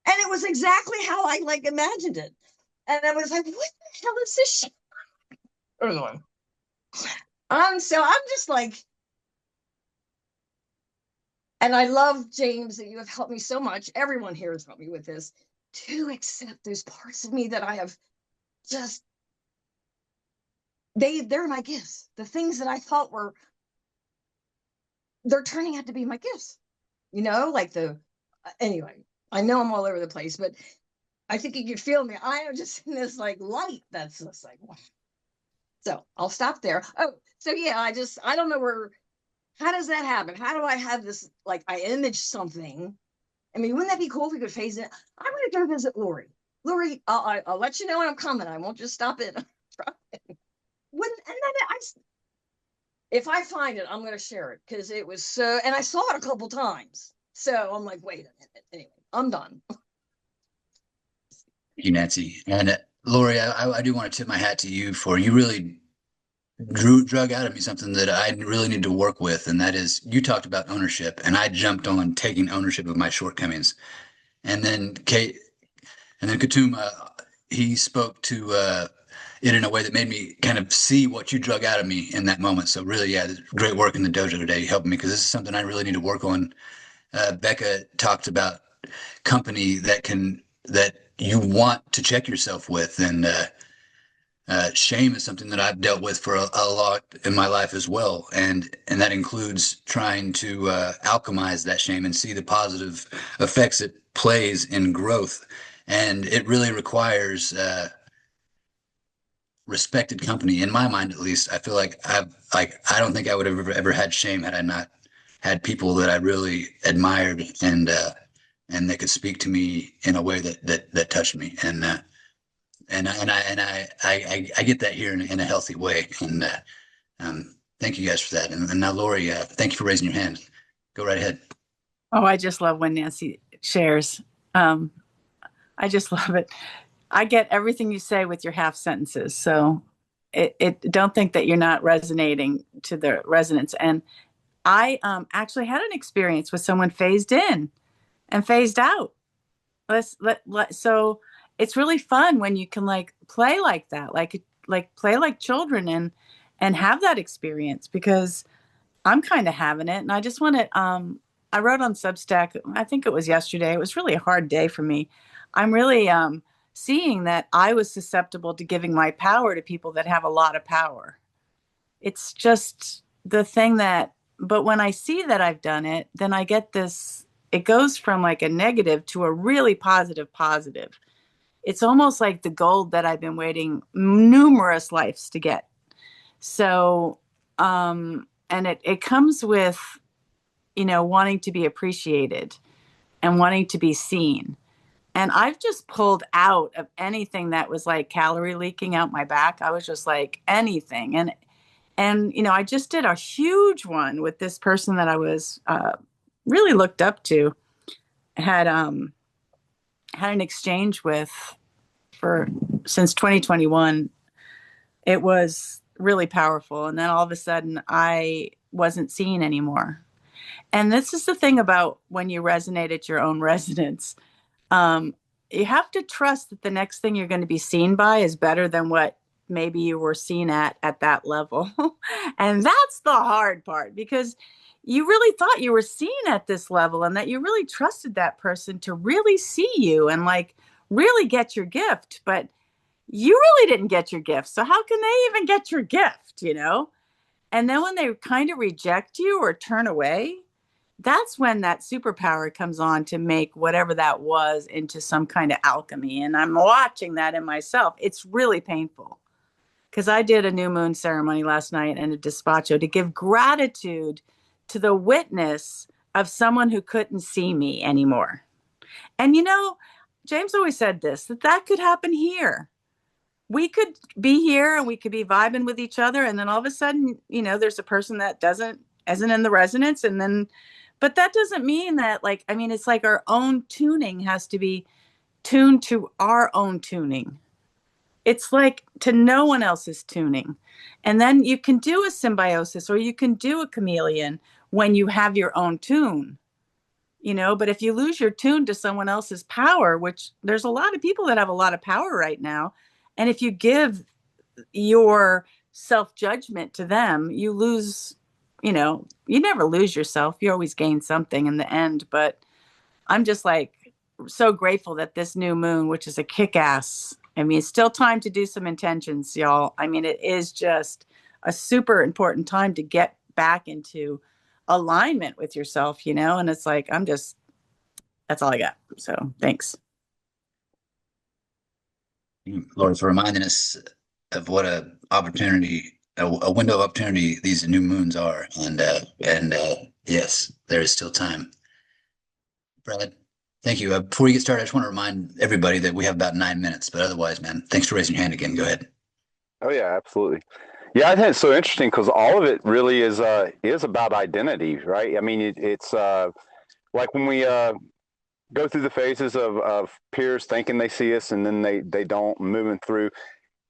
and it was exactly how I like imagined it. And I was like, what the hell is this shit? So I'm just like, and I love, James, that you have helped me so much. Everyone here has helped me with this, to accept those parts of me that I have just, they're my gifts. The things that I thought they're turning out to be my gifts. Like anyway, I know I'm all over the place, but I think you can feel me. I am just in this like light that's just like, wow. So I'll stop there. Oh, so yeah, I don't know how does that happen? How do I have this, like, I image something? I mean, wouldn't that be cool if we could phase it? I'm going to go visit Lori. Lori, I'll let you know when I'm coming. I won't just stop in. If I find it, I'm going to share it because it was so, and I saw it a couple times. So I'm like, wait a minute. Anyway, I'm done.
Thank you, Nancy. And Lori, I do want to tip my hat to you for you really drug out of me something that I really need to work with, and that is you talked about ownership, and I jumped on taking ownership of my shortcomings, and then Katum, he spoke to it in a way that made me kind of see what you drug out of me in that moment. So really, yeah, great work in the dojo today, helping me because this is something I really need to work on. Becca talked about company that you want to check yourself with, and shame is something that I've dealt with for a lot in my life as well, and that includes trying to alchemize that shame and see the positive effects it plays in growth. And it really requires respected company, in my mind at least. I feel like I don't think I would have ever had shame had I not had people that I really admired and that could speak to me in a way that touched me. And I get that here in a healthy way. And thank you guys for that. And now, Lori, thank you for raising your hand. Go right ahead.
Oh, I just love when Nancy shares. I just love it. I get everything you say with your half sentences. So don't think that you're not resonating to the resonance. And I actually had an experience with someone phased in and phased out. So it's really fun when you can like play like that, like play like children and have that experience, because I'm kind of having it. And I just want to, I wrote on Substack, I think it was yesterday. It was really a hard day for me. I'm really seeing that I was susceptible to giving my power to people that have a lot of power. It's just the thing that, but when I see that I've done it, then I get this, it goes from like a negative to a really positive positive. It's almost like the gold that I've been waiting numerous lives to get. So, and it comes with, wanting to be appreciated and wanting to be seen. And I've just pulled out of anything that was like calorie leaking out my back. I was just like anything. And I just did a huge one with this person that I was really looked up to, had had an exchange with for since 2021. It was really powerful. And then all of a sudden I wasn't seen anymore. And this is the thing about when you resonate at your own resonance. Um, you have to trust that the next thing you're going to be seen by is better than what maybe you were seen at that level. And that's the hard part, because you really thought you were seen at this level and that you really trusted that person to really see you and like really get your gift. But you really didn't get your gift. So how can they even get your gift? And then when they kind of reject you or turn away, that's when that superpower comes on to make whatever that was into some kind of alchemy. And I'm watching that in myself. It's really painful because I did a new moon ceremony last night and a despacho to give gratitude to the witness of someone who couldn't see me anymore. And James always said this, that could happen here. We could be here and we could be vibing with each other. And then all of a sudden, there's a person that isn't in the resonance. And then, but that doesn't mean that it's like our own tuning has to be tuned to our own tuning. It's like to no one else's tuning. And then you can do a symbiosis or you can do a chameleon when you have your own tune. But if you lose your tune to someone else's power, which there's a lot of people that have a lot of power right now, and if you give your self-judgment to them, you lose, you never lose yourself. You always gain something in the end. But I'm just like so grateful that this new moon, which is a kick-ass, it's still time to do some intentions, y'all. It is just a super important time to get back into alignment with yourself, and it's like, that's all I got. So thanks.
Lord, for reminding us of what a opportunity, a window of opportunity these new moons are, and yes, there is still time. Brad, thank you. Before we get started, I just want to remind everybody that we have about 9 minutes, but otherwise, man, thanks for raising your hand again. Go ahead.
Oh yeah, absolutely. Yeah, I think it's so interesting because all of it really is about identity, right? It's like when we go through the phases of peers thinking they see us and then they don't, moving through.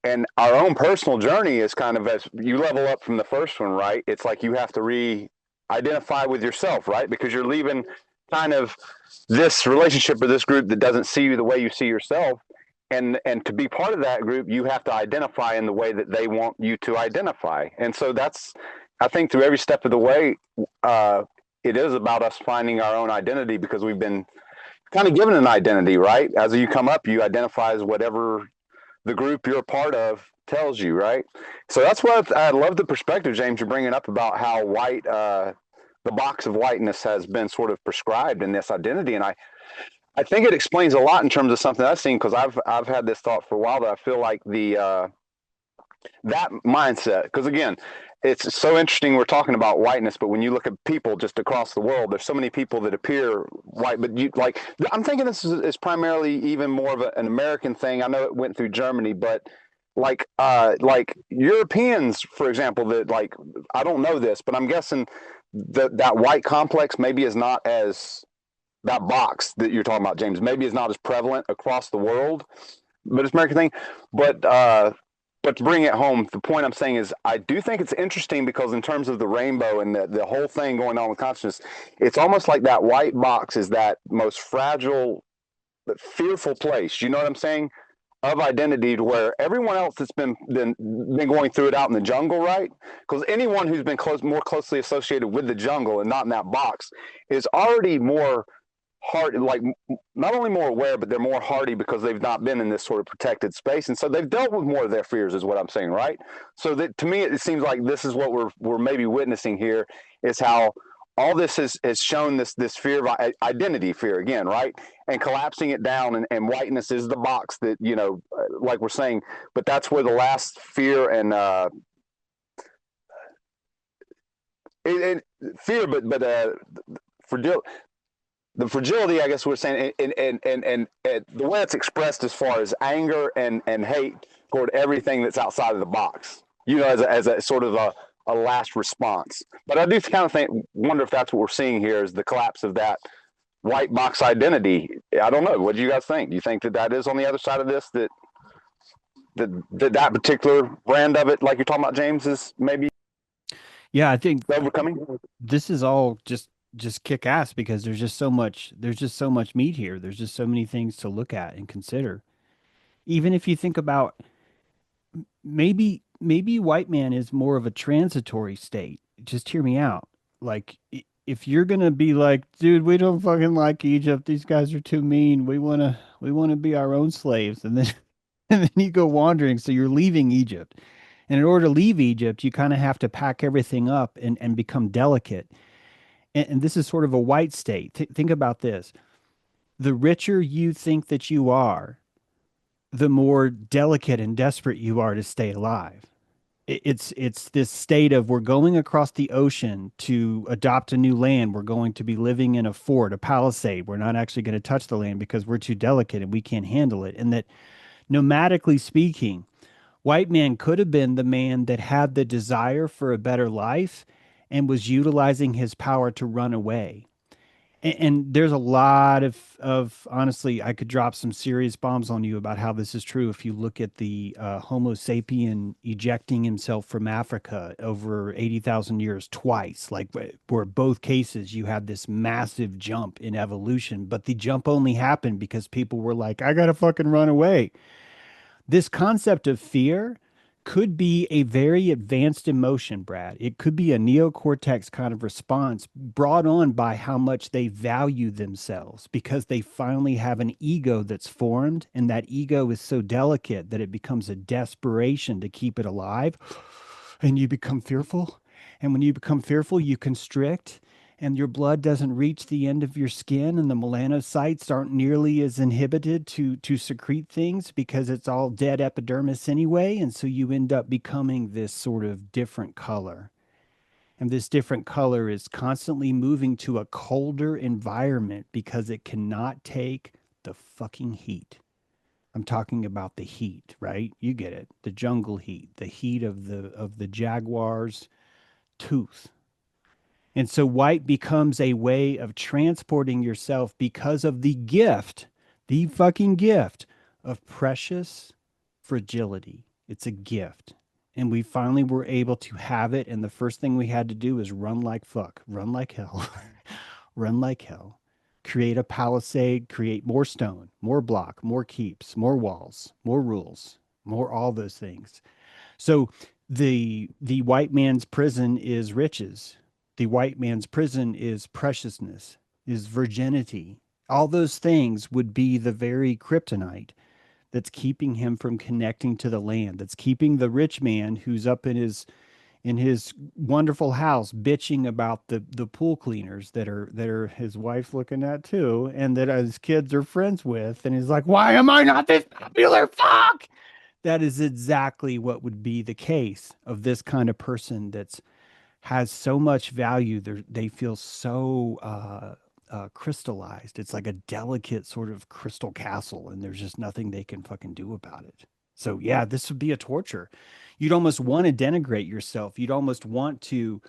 And our own personal journey is kind of, as you level up from the first one, right? It's like you have to re-identify with yourself, right? Because you're leaving kind of this relationship or this group that doesn't see you the way you see yourself. And to be part of that group, you have to identify in the way that they want you to identify. And so that's, I think, through every step of the way, it is about us finding our own identity, because we've been kind of given an identity, right? As you come up, you identify as whatever the group you're a part of tells you, right? So that's what I love, the perspective, James, you're bringing up about how white, the box of whiteness has been sort of prescribed in this identity. And I think it explains a lot in terms of something I've seen, because I've had this thought for a while, that I feel like that mindset, because again, it's so interesting we're talking about whiteness, but when you look at people just across the world, there's so many people that appear white, but I'm thinking this is primarily even more of an American thing. I know it went through Germany, but like Europeans, for example, that I don't know this, but I'm guessing that white complex maybe is not as, that box that you're talking about, James, maybe is not as prevalent across the world, but it's American thing. But to bring it home, the point I'm saying is I do think it's interesting, because in terms of the rainbow and the whole thing going on with consciousness, it's almost like that white box is that most fragile, but fearful place. You know what I'm saying? of identity to where everyone else that's been going through it out in the jungle, right? Because anyone who's been more closely associated with the jungle and not in that box is already more hard, like not only more aware, but they're more hardy because they've not been in this sort of protected space, and so they've dealt with more of their fears, is what I'm saying, right? So that to me, it seems like this is what we're maybe witnessing here, is how all this has shown this fear of identity fear again, right? And collapsing it down, and whiteness is the box that, you know, like we're saying, but that's where the last fear and fear, but fragile. The fragility, I guess we're saying, and the way it's expressed as far as anger and hate toward everything that's outside of the box, you know, as a sort of a last response. But I do kind of wonder if that's what we're seeing here, is the collapse of that white box identity. I don't know. What do you guys think? Do you think that is on the other side of this, that particular brand of it, like you're talking about, James, is maybe?
Yeah, I think
overcoming.
This is all just kick ass, because there's just so much meat here. There's just so many things to look at and consider. Even if you think about, maybe white man is more of a transitory state. Just hear me out. Like, if you're gonna be like, dude, we don't fucking like Egypt, these guys are too mean, we wanna be our own slaves, and then and then you go wandering, so you're leaving Egypt. And in order to leave Egypt, you kind of have to pack everything up and become delicate. And this is sort of a white state. Think about this. The richer you think that you are, the more delicate and desperate you are to stay alive. It's this state of, we're going across the ocean to adopt a new land. We're going to be living in a fort, a palisade. We're not actually going to touch the land because we're too delicate and we can't handle it. And that, nomadically speaking, white man could have been the man that had the desire for a better life and was utilizing his power to run away. And there's a lot of honestly, I could drop some serious bombs on you about how this is true. If you look at the Homo sapien ejecting himself from Africa over 80,000 years twice, like where both cases you had this massive jump in evolution, but the jump only happened because people were like, I gotta fucking run away. This concept of fear could be a very advanced emotion, Brad. It could be a neocortex kind of response brought on by how much they value themselves, because they finally have an ego that's formed, and that ego is so delicate that it becomes a desperation to keep it alive. And you become fearful. And when you become fearful, you constrict, and your blood doesn't reach the end of your skin, and the melanocytes aren't nearly as inhibited to secrete things because it's all dead epidermis anyway. And so you end up becoming this sort of different color. And this different color is constantly moving to a colder environment because it cannot take the fucking heat. I'm talking about the heat, right? You get it. The jungle heat, the heat of the jaguar's tooth. And so white becomes a way of transporting yourself because of the gift, the fucking gift of precious fragility. It's a gift. And we finally were able to have it. And the first thing we had to do is run like fuck, run like hell, run like hell, create a palisade, create more stone, more block, more keeps, more walls, more rules, more all those things. So the white man's prison is riches. The white man's prison is preciousness, is virginity. All those things would be the very kryptonite that's keeping him from connecting to the land, that's keeping the rich man who's up in his wonderful house bitching about the pool cleaners that are his wife's looking at too, and that his kids are friends with, and he's like, why am I not this popular? Fuck. That is exactly what would be the case of this kind of person that's has so much value. They feel so crystallized. It's like a delicate sort of crystal castle, and there's just nothing they can fucking do about it. So yeah, this would be a torture. You'd almost want to denigrate yourself. You'd almost want to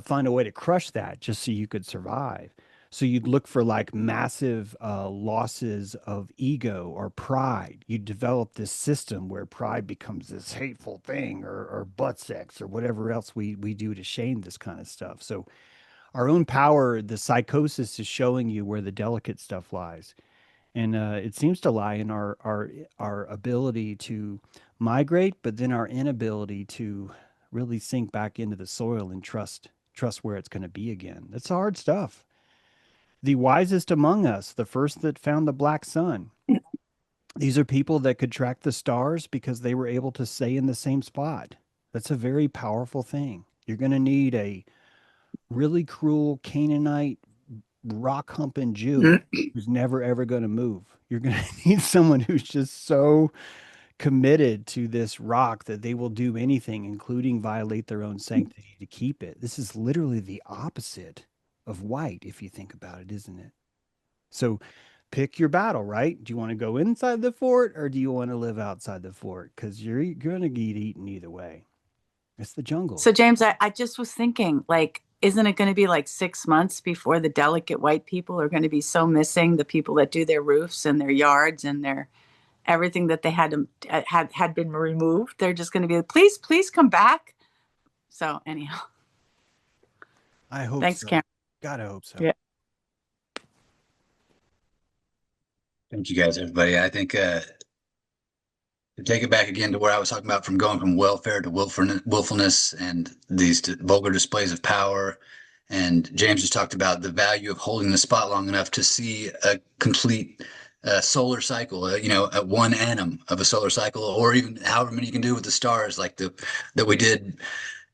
find a way to crush that just so you could survive. So you'd look for like massive losses of ego or pride. You develop this system where pride becomes this hateful thing, or butt sex, or whatever else we do to shame this kind of stuff. So our own power, the psychosis is showing you where the delicate stuff lies. And it seems to lie in our ability to migrate, but then our inability to really sink back into the soil and trust where it's going to be again. That's hard stuff. The wisest among us, the first that found the black sun. These are people that could track the stars because they were able to stay in the same spot. That's a very powerful thing. You're going to need a really cruel Canaanite rock humping Jew who's never ever going to move. You're going to need someone who's just so committed to this rock that they will do anything, including violate their own sanctity to keep it. This is literally the opposite of white, if you think about it, isn't it? So pick your battle, right? Do you want to go inside the fort or do you want to live outside the fort? Because you're going to get eaten either way. It's the jungle.
So James, I just was thinking, like, isn't it going to be like 6 months before the delicate white people are going to be so missing, the people that do their roofs and their yards and their everything that they had been removed? They're just going to be, please come back. So anyhow,
I hope
thanks,
so.
Karen.
God, I hope so.
Yeah.
Thank you guys, everybody. I think to take it back again to where I was talking about, from going from welfare to willfulness and these vulgar displays of power. And James just talked about the value of holding the spot long enough to see a complete solar cycle, at one annum of a solar cycle, or even however many you can do with the stars, like that we did.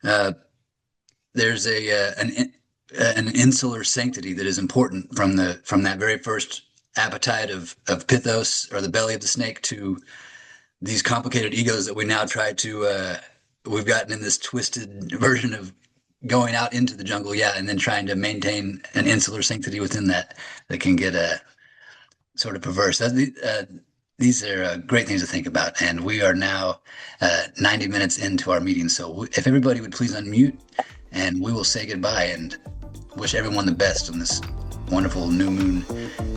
There's an insular sanctity that is important from that very first appetite of Pythos, or the belly of the snake, to these complicated egos that we now try to we've gotten in this twisted version of going out into the jungle, and then trying to maintain an insular sanctity within that can get sort of perverse. These are great things to think about, and we are now 90 minutes into our meeting. So if everybody would please unmute, and we will say goodbye and wish everyone the best on this wonderful new moon,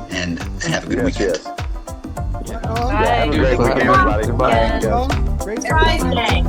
and have a good weekend.
Have a great weekend, everybody.
Goodbye.
Bye.
Great
Surprise day.